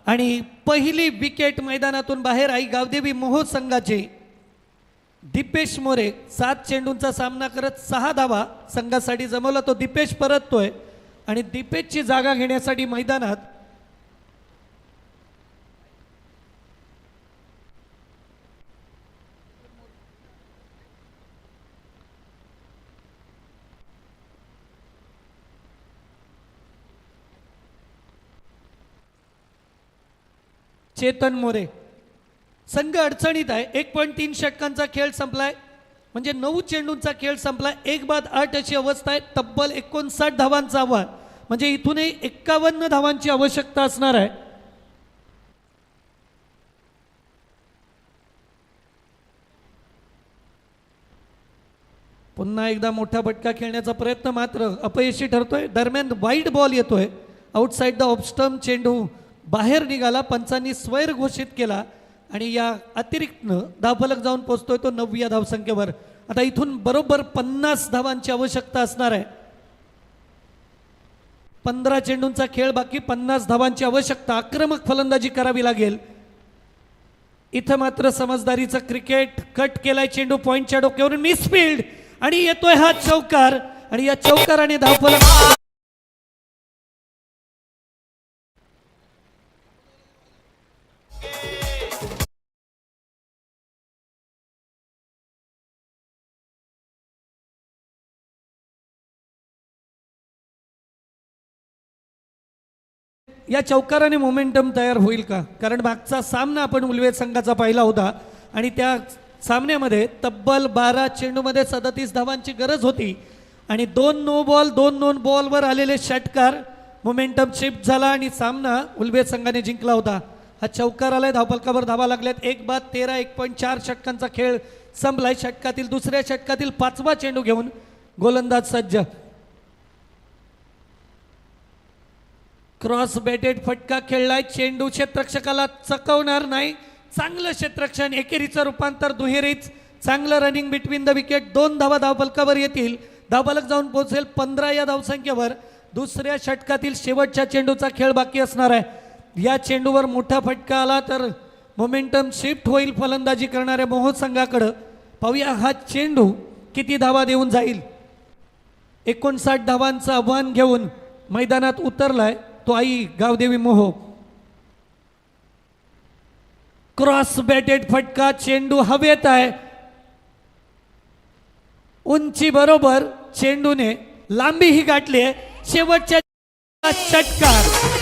S4: आणि पहिली विकेट मैदानातून बाहेर. आई गावदेवी मोहो संघाचे दीपेश मोरे 7 चेंडूंचा सामना करत 6 धावा संघासाठी जमवला. तो दीपेश परततोय आणि दीपेशची जागा घेण्यासाठी मैदानात चेतन मोरे. संघ अडचणीत आहे. 1.3 षटकांचा खेळ संपलाय. म्हणजे 9 चेंडूंचा खेळ संपला, 1-8 अशी अवस्था आहे. तब्बल 59 धावांचा आव्हान, म्हणजे इथूनही 51 धावांची आवश्यकता असणार आहे. पुन्हा एकदा मोठा फटका खेळण्याचा प्रयत्न मात्र अपयशी ठरतोय. दरम्यान वाईड बॉल येतोय आउटसाइड द ऑफ स्टंप. चेंडू बाहेर निघाला, पंचांनी स्वैर घोषित केला आणि या अतिरिक्त धावफलक जाऊन पोहोचतोय तो 9व्या धावसंख्येवर. आता इथून बरोबर 50 धावांची आवश्यकता असणार आहे. 15 चेंडूंचा खेळ बाकी, 50 धावांची आवश्यकता. आक्रमक फलंदाजी करावी लागेल. इथं मात्र समजदारीचं क्रिकेट. कट केलाय चेंडू पॉइंटच्या डोक्यावरून, मिसफील्ड आणि येतोय हा चौकार आणि या चौकाराने धावफलक या चौकाराने मोमेंटम तयार होईल का? कारण मागचा सामना आपण उल्वे संघाचा पाहिला होता आणि त्या सामन्यामध्ये तब्बल 12 चेंडूमध्ये 37 धावांची गरज होती आणि 2 नो बॉल 2 नो बॉलवर आलेले षटकार. मोमेंटम शिफ्ट झाला आणि सामना उल्वे संघाने जिंकला होता. हा चौकार आलाय, धावफलकावर धावा लागल्यात. 1-13 1.4 षटकांचा खेळ संपलाय. षटकातील दुसऱ्या षटकातील 5वा चेंडू घेऊन गोलंदाज सज्ज. क्रॉस बॅटेड फटका खेळलाय. चेंडू क्षेत्ररक्षकाला चकवणार नाही. चांगलं क्षेत्ररक्षण, एकेरीचं रूपांतर दुहेरीच. चांगलं रनिंग बिटवीन द विकेट. 2 धावा धावफलकावर येतील. धावफलक जाऊन पोहोचेल 15 या धावसंख्येवर. दुसऱ्या षटकातील शेवटच्या चेंडूचा खेळ बाकी असणार आहे. या चेंडूवर मोठा फटका आला तर मोमेंटम शिफ्ट होईल फलंदाजी करणाऱ्या मोहोळ संघाकडं. पाहूया हा चेंडू किती धावा देऊन जाईल. 59 धावांचं आव्हान घेऊन मैदानात उतरलाय तो आई गावदेवी मोहो. क्रॉस बॅटेड फटका, चेंडू हवेत आहे. उंची बरोबर चेंडूने लांबी ही गाठली आहे. शेवटच्या षटकार.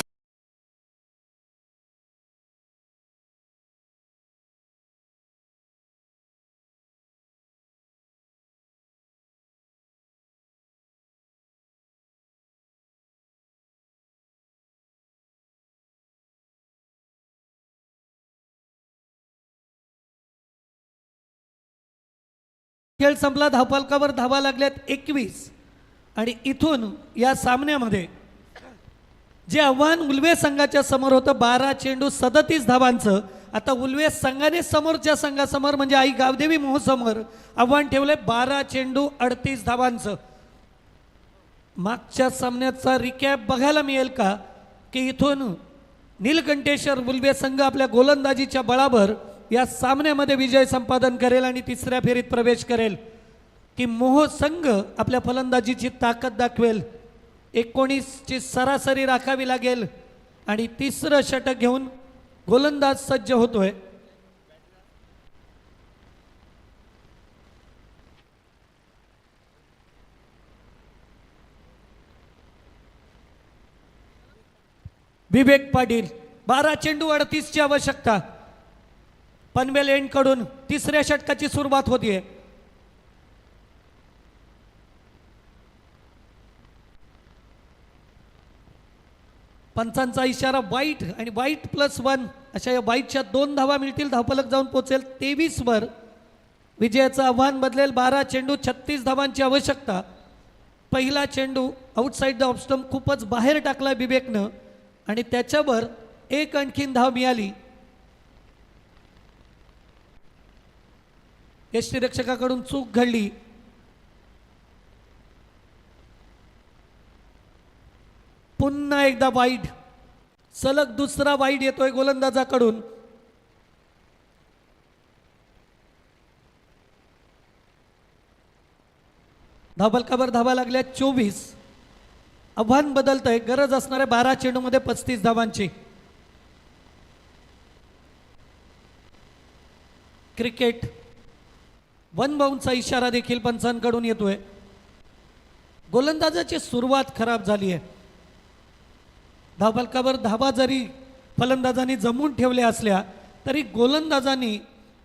S4: खेळ संपला. धावफलकावर धावा लागल्यात 21 आणि इथून या सामन्यामध्ये जे आव्हान उल्वे संघाच्या समोर होतं 12 चेंडू 37 धावांचं, आता उल्वे संघाने समोरच्या संघासमोर म्हणजे आई गावदेवी मोहो समोर आव्हान ठेवलंय 12 चेंडू 38 धावांचं. मागच्या सामन्याचा रिकॅप बघायला मिळेल का की इथून नीलकंठेश्वर उल्वे संघ आपल्या गोलंदाजीच्या बळावर या सामन्यामध्ये विजय संपादन करेल आणि तिसऱ्या फेरीत प्रवेश करेल की मोहो संघ आपल्या फलंदाजीची ताकद दाखवेल. 19ची सरासरी राखावी लागेल आणि तिसरं षटक घेऊन गोलंदाज सज्ज होतोय. विवेक पाटील. 12 चेंडू 38ची आवश्यकता. पनवेल एंड कडून तिसऱ्या षटकाची सुरुवात होतीये. पंचांचा इशारा वाईट आणि वाईट +1 अशा या वाईटच्या 2 धावा मिळतील. धावफलक जाऊन पोहोचेल 23 वर. विजयाचं आव्हान बदलेल. 12 चेंडू 36 धावांची आवश्यकता. पहिला चेंडू आउटसाइड द ऑफ स्टंप खूपच बाहेर टाकला विवेकनं आणि त्याच्यावर एक आणखीन धाव मिळाली. यष्टीरक्षकाकडून चूक घडली. पुन्हा एकदा वाईड. सलग दुसरा वाईड येतोय गोलंदाजाकडून. धावफलकावर धावा लागल्या 24. आव्हान बदलतंय. गरज असणाऱ्या 12 चेंडूमध्ये 35 धावांची. क्रिकेट. 1 बाउंडचा इशारा देखील पंचांकडून येतोय. गोलंदाजाची सुरुवात खराब झाली आहे. धावफलकावर धावा जरी फलंदाजांनी जमून ठेवल्या असल्या तरी गोलंदाजांनी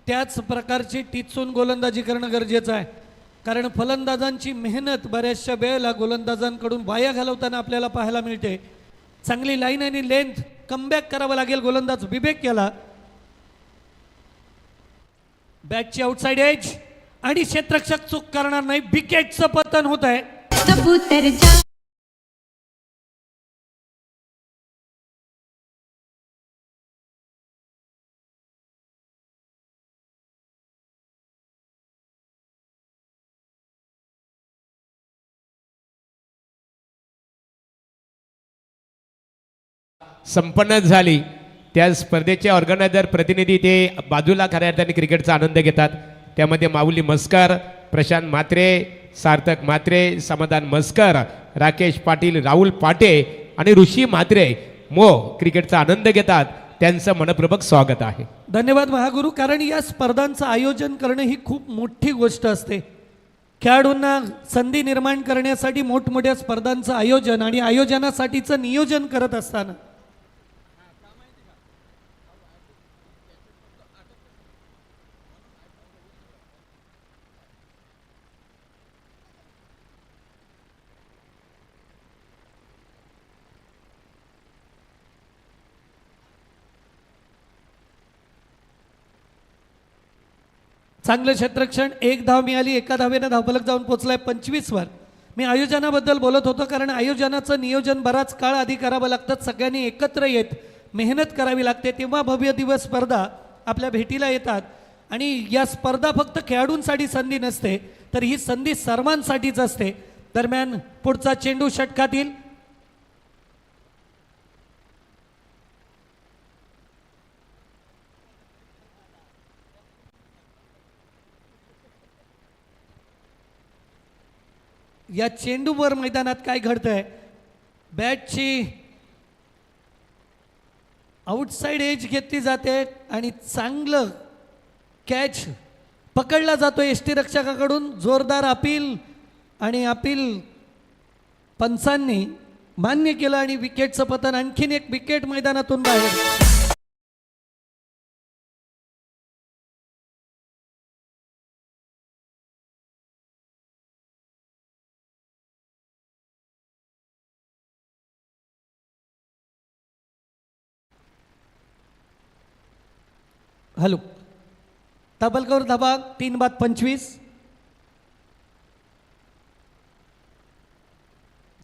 S4: त्याच प्रकारची टिचून गोलंदाजी करणं गरजेचं आहे, कारण फलंदाजांची मेहनत बऱ्याचशा वेळेला गोलंदाजांकडून वाया घालवताना आपल्याला पाहायला मिळते. चांगली लाईन आणि लेंथ कमबॅक करावं लागेल. गोलंदाज विवेक केला, बॅटची आउटसाइड एज आणि क्षेत्ररक्षक चूक करणार नाही. विकेटचं पतन होत आहे.
S5: कबूतर जा
S1: संपन्न झाली. त्या स्पर्धेचे ऑर्गनायझर प्रतिनिधी ते बाजूला खऱ्या अर्थाने क्रिकेटचा आनंद घेतात. त्यामध्ये माऊली मस्कर, प्रशांत म्हात्रे, सार्थक म्हात्रे, समाधान मस्कर, राकेश पाटील, राहुल पाटे आणि ऋषी म्हात्रे क्रिकेटचा आनंद घेतात. त्यांचं मनपूर्वक स्वागत आहे.
S4: धन्यवाद महागुरु. कारण या स्पर्धांचं आयोजन करणं ही खूप मोठी गोष्ट असते. खेळाडूंना संधी निर्माण करण्यासाठी मोठमोठ्या स्पर्धांचं आयोजन आणि आयोजनासाठीचं नियोजन करत असताना चांगलं क्षेत्ररक्षण. एक धाव मिळाली, एका धावेनं धावफलक जाऊन पोचलाय 25 वर. मी आयोजनाबद्दल बोलत होतो, कारण आयोजनाचं नियोजन बराच काळ आधी करावं लागतं. सगळ्यांनी एकत्र येत मेहनत करावी लागते, तेव्हा भव्य दिवस स्पर्धा आपल्या भेटीला येतात. आणि या स्पर्धा फक्त खेळाडूंसाठी संधी नसते, तर ही संधी सर्वांसाठीच असते. दरम्यान पुढचा चेंडू षटकातील या चेंडूवर मैदानात काय घडतंय. बॅटची आउटसाइड एज घेतली जाते आणि चांगलं कॅच पकडला जातो यष्टीरक्षकाकडून. जोरदार अपील आणि अपील पंचांनी मान्य केलं आणि विकेटचं पतन. आणखीन एक विकेट मैदानातून बाहेर. हॅलो, तबलकर धाबा 3/25.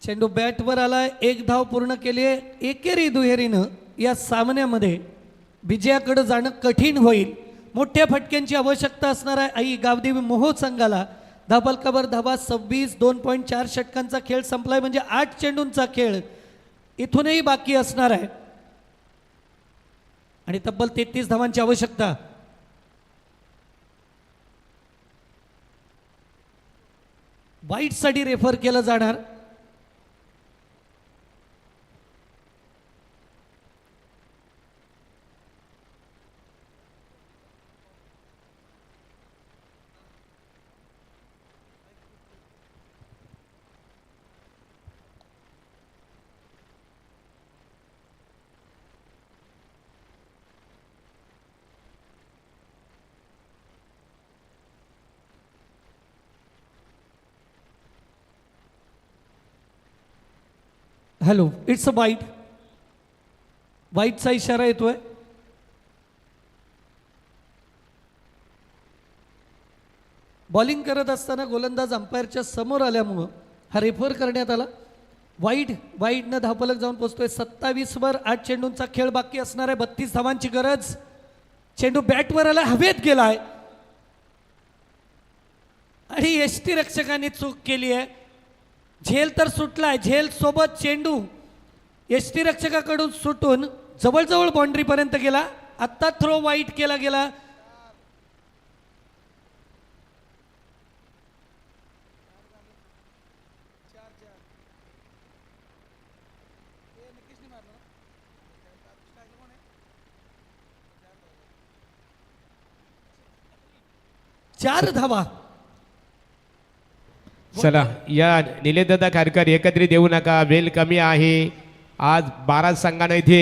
S4: चेंडू बॅटवर आलाय. एक धाव पूर्ण केली आहे. एकेरी दुहेरीनं या सामन्यामध्ये विजयाकडे जाणं कठीण होईल. मोठ्या फटक्यांची आवश्यकता असणार आहे आई गावदेवी मोहो संघाला. धाबलकावर धाबा 26. 2.4 षटकांचा खेळ संपलाय, म्हणजे 8 चेंडूंचा खेळ इथूनही बाकी असणार आहे आणि तब्बल 33 धावांची आवश्यकता. वाईटसाठी रेफर केलं जाणार. हॅलो, इट्स अ वाईट. वाईटचा इशारा येतोय. बॉलिंग करत असताना गोलंदाज अंपायरच्या समोर आल्यामुळं हा रेफर करण्यात आला. वाईटनं धावफलक जाऊन पोहोचतोय 27 वर. 8 चेंडूंचा खेळ बाकी असणार आहे. 32 धावांची गरज. चेंडू बॅटवर आला, हवेत गेलाय आणि यष्टीरक्षकांनी चूक केली आहे. झेल तर सुटलाय. झेल सोबत चेंडू यष्टीरक्षकाकडून सुटून जवळजवळ बाउंड्रीपर्यंत गेला. आत्ता थ्रो वाईट केला गेला. चार धावा.
S1: चला, या निलेदादा खारकर एकत्रित येऊ नका, वेळ कमी आहे. आज 12 संघांना इथे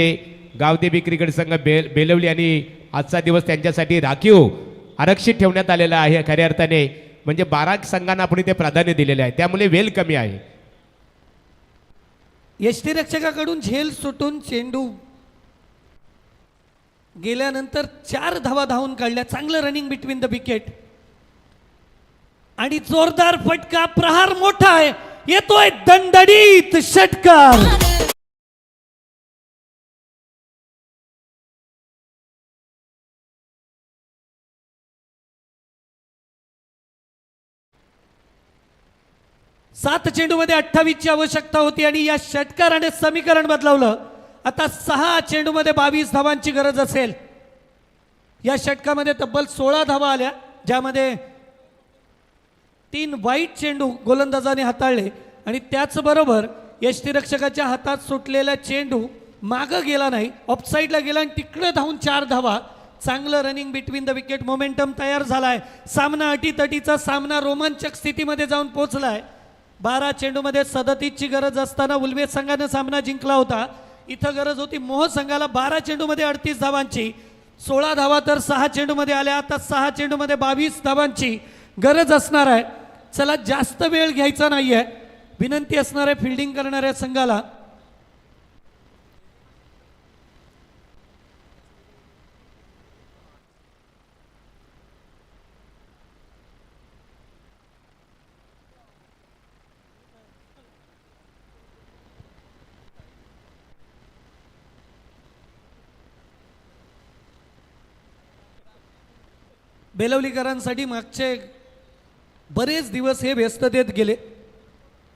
S1: गावदेवी क्रिकेट संघ बेलवली आणि आजचा दिवस त्यांच्यासाठी राखीव आरक्षित ठेवण्यात आलेलं आहे खऱ्या अर्थाने, म्हणजे 12 संघांना आपण इथे प्राधान्य दिलेले आहे, त्यामुळे वेल कमी आहे.
S4: यष्टीरक्षकाकडून झेल सुटून चेंडू गेल्यानंतर 4 धावा धावून काढल्या. चांगलं रनिंग बिटवीन द विकेट आणि जोरदार फटका. प्रहार मोठा आहे, येतोय दणदणीत षटकार. सात चेंडूमध्ये 28ची आवश्यकता होती आणि या षटकाराने समीकरण बदलवलं. आता 6 चेंडूमध्ये 22 धावांची गरज असेल. या षटकामध्ये तब्बल 16 धावा आल्या, ज्यामध्ये 3 वाईट चेंडू गोलंदाजाने हाताळले आणि त्याचबरोबर यष्टीरक्षकाच्या हातात सुटलेला चेंडू मागं गेला नाही, ऑफसाईडला गेला आणि तिकडे धावून 4 धावा. चांगलं running between the wicket, momentum तयार झालाय. सामना अटीतटीचा सामना रोमांचक स्थितीमध्ये जाऊन पोहोचलाय. 12 चेंडूमध्ये 37ची गरज असताना उल्वेज संघानं सामना जिंकला होता. इथं गरज होती मोह संघाला 12 चेंडूमध्ये 38 धावांची. 16 धावा तर 6 चेंडूमध्ये आल्या. आता 6 चेंडूमध्ये 22 धावांची गरज असणार आहे. चला, जास्त वेळ घ्यायचा नाहीये. विनंती असणार आहे फिल्डिंग करणाऱ्या संघाला, बेलवलीकरांसाठी मागचे बरेच दिवस हे व्यस्ततेत गेले.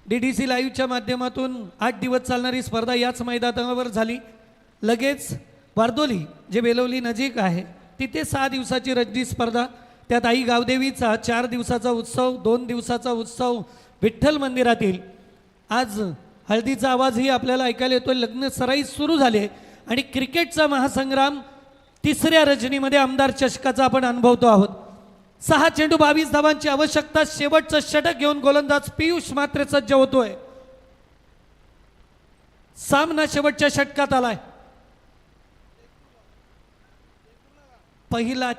S4: DDC लाईव्हच्या माध्यमातून 8 दिवस चालणारी स्पर्धा याच मैदानावर झाली. लगेच वारदोली जे बेलवली नजीक आहे तिथे 6 दिवसाची रज्जी स्पर्धा, त्यात आई गावदेवीचा 4 दिवसाचा उत्सव, 2 दिवसाचा उत्सव विठ्ठल मंदिरातील. आज हळदीचा आवाजही आपल्याला ऐकायला येतोय. लग्न सराई सुरू झाले आणि क्रिकेटचा महासंग्राम 3ऱ्या रजनीमध्ये आमदार चषकाचा आपण अनुभवतो आहोत. 6 चेंडू 22 धावांची आवश्यकता. शेवटचं षटक घेऊन गोलंदाज पियुष मात्रे सज्ज होतोय. सामना शेवटच्या षटकात आलाय. पहिला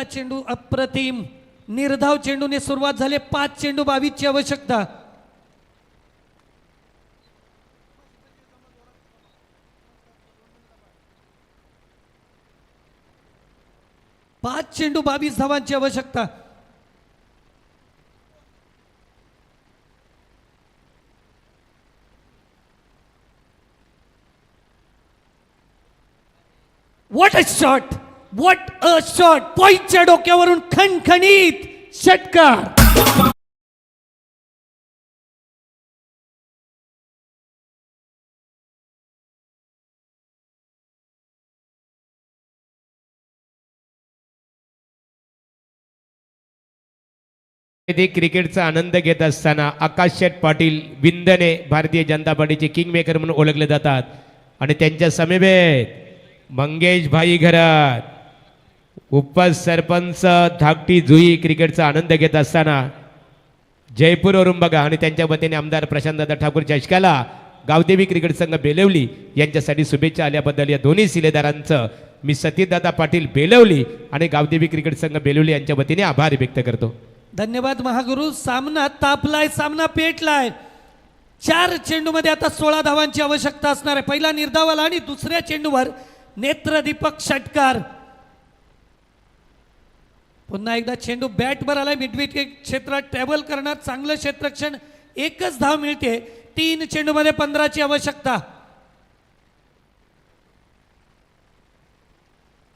S4: चेंडू अप्रतिम निर्धाव चेंडूने सुरुवात झाली. 5 चेंडू 22ची आवश्यकता. पाच चेंडू 22 धावांची आवश्यकता. What a shot, what a shot. पॉईंटच्या डोक्यावरून खणखणीत षटकार.
S1: येथे क्रिकेटचा आनंद घेत असताना आकाश शेठ पाटील विंदने भारतीय जनता पार्टीचे किंग मेकर म्हणून ओळखले जातात आणि त्यांच्या समीपेत मंगेश भाई घरात उपसरपंच धाकटी जुई क्रिकेटचा आनंद घेत असताना जयपूरवरून बघा आणि त्यांच्या वतीने आमदार प्रशांतदादा ठाकूर चषकाला गावदेवी क्रिकेट संघ बेलवली यांच्यासाठी शुभेच्छा आल्याबद्दल या दोन्ही शिलेदारांचं मी सतीदादा पाटील बेलवली आणि गावदेवी क्रिकेट संघ बेलवली यांच्या वतीने आभार व्यक्त करतो.
S4: धन्यवाद महागुरु. सामना तापलाय, सामना पेटलाय. 4 चेंडूमध्ये आता 16 धावांची आवश्यकता असणार आहे. पहिला निर्धाव आला आणि दुसऱ्या चेंडूवर नेत्रदीपक षटकार. पुन्हा एकदा चेंडू बॅटवर आलाय. मिडविकेट क्षेत्रात ट्रॅव्हल करणार चांगलं क्षेत्ररक्षण. 1च धाव मिळते. 3 चेंडूमध्ये 15ची आवश्यकता.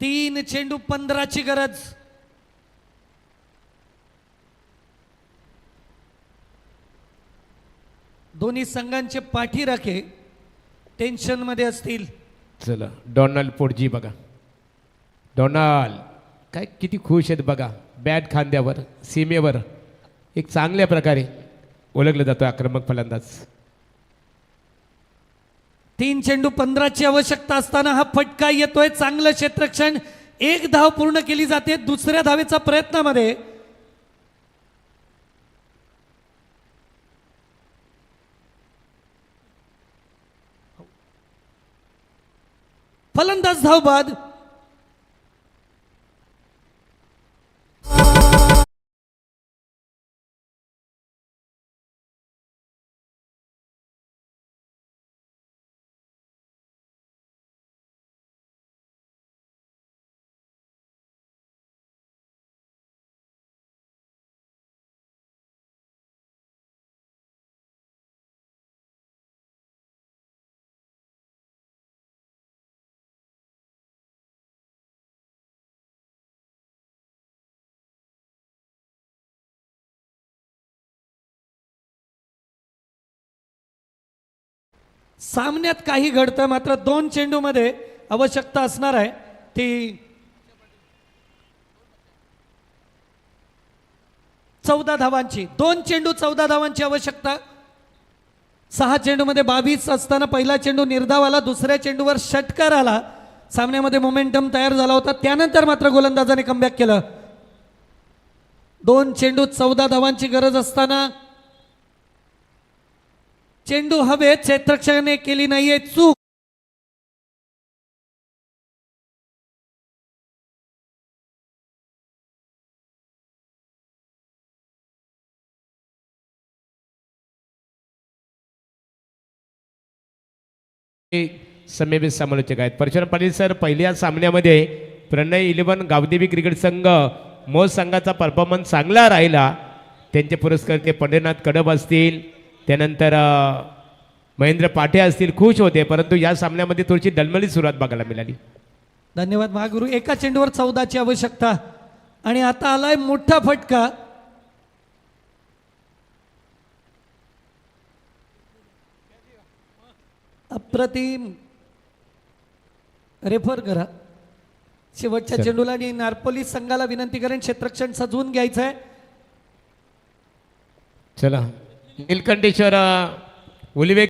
S4: 3 चेंडू 15ची गरज. दोन्ही संघांचे पाठीराखे टेन्शन मध्ये असतील.
S1: चला, डोनाल्ड पोटजी बघा. डोनाल्ड काय किती खुश आहेत बघा. बॅट खांद्यावर सीमेवर एक चांगल्या प्रकारे ओळखलं जातो आक्रमक फलंदाज.
S4: 3 चेंडू 15ची आवश्यकता असताना हा फटका येतोय. चांगलं क्षेत्ररक्षण. 1 धाव पूर्ण केली जाते. दुसऱ्या धावेचा प्रयत्नामध्ये फलंदाज धाव बाद. सामन्यात काही घडतं, मात्र 2 चेंडूमध्ये आवश्यकता असणार आहे ती 14 धावांची. 2 चेंडू 14 धावांची आवश्यकता. 6 चेंडूमध्ये 22 असताना पहिला चेंडू निर्धाव आला, दुसऱ्या चेंडूवर षटकार आला. सामन्यामध्ये मोमेंटम तयार झाला होता, त्यानंतर मात्र गोलंदाजाने कमबॅक केलं. 2 चेंडू 14 धावांची गरज असताना चेंडू हवेत, क्षेत्ररक्षकाने केली नाहीये चूक.
S1: समेबी समालोचक आहेत. परशुराम पाटील सर, पहिल्या सामन्यामध्ये प्रणय 11 गावदेवी क्रिकेट संघ मोज संघाचा परफॉर्मन्स चांगला राहिला. त्यांचे पुरस्कार ते पंढरीनाथ कडब असतील, त्यानंतर महेंद्र पाटे असतील, खुश होते. परंतु या सामन्यामध्ये थोडीशी डलमली सुरुवात बघायला मिळाली.
S4: धन्यवाद महागुरु. एका चेंडूवर 14ची आवश्यकता आणि आता आलाय मोठा फटका. अप्रतिम. रेफर करा शेवटच्या
S1: सर.
S4: चेंडूला. आणि नारपोली संघाला विनंती करेन क्षेत्ररक्षण सजवून घ्यायचं आहे.
S1: चला, निलकंठेश्वर उलिवे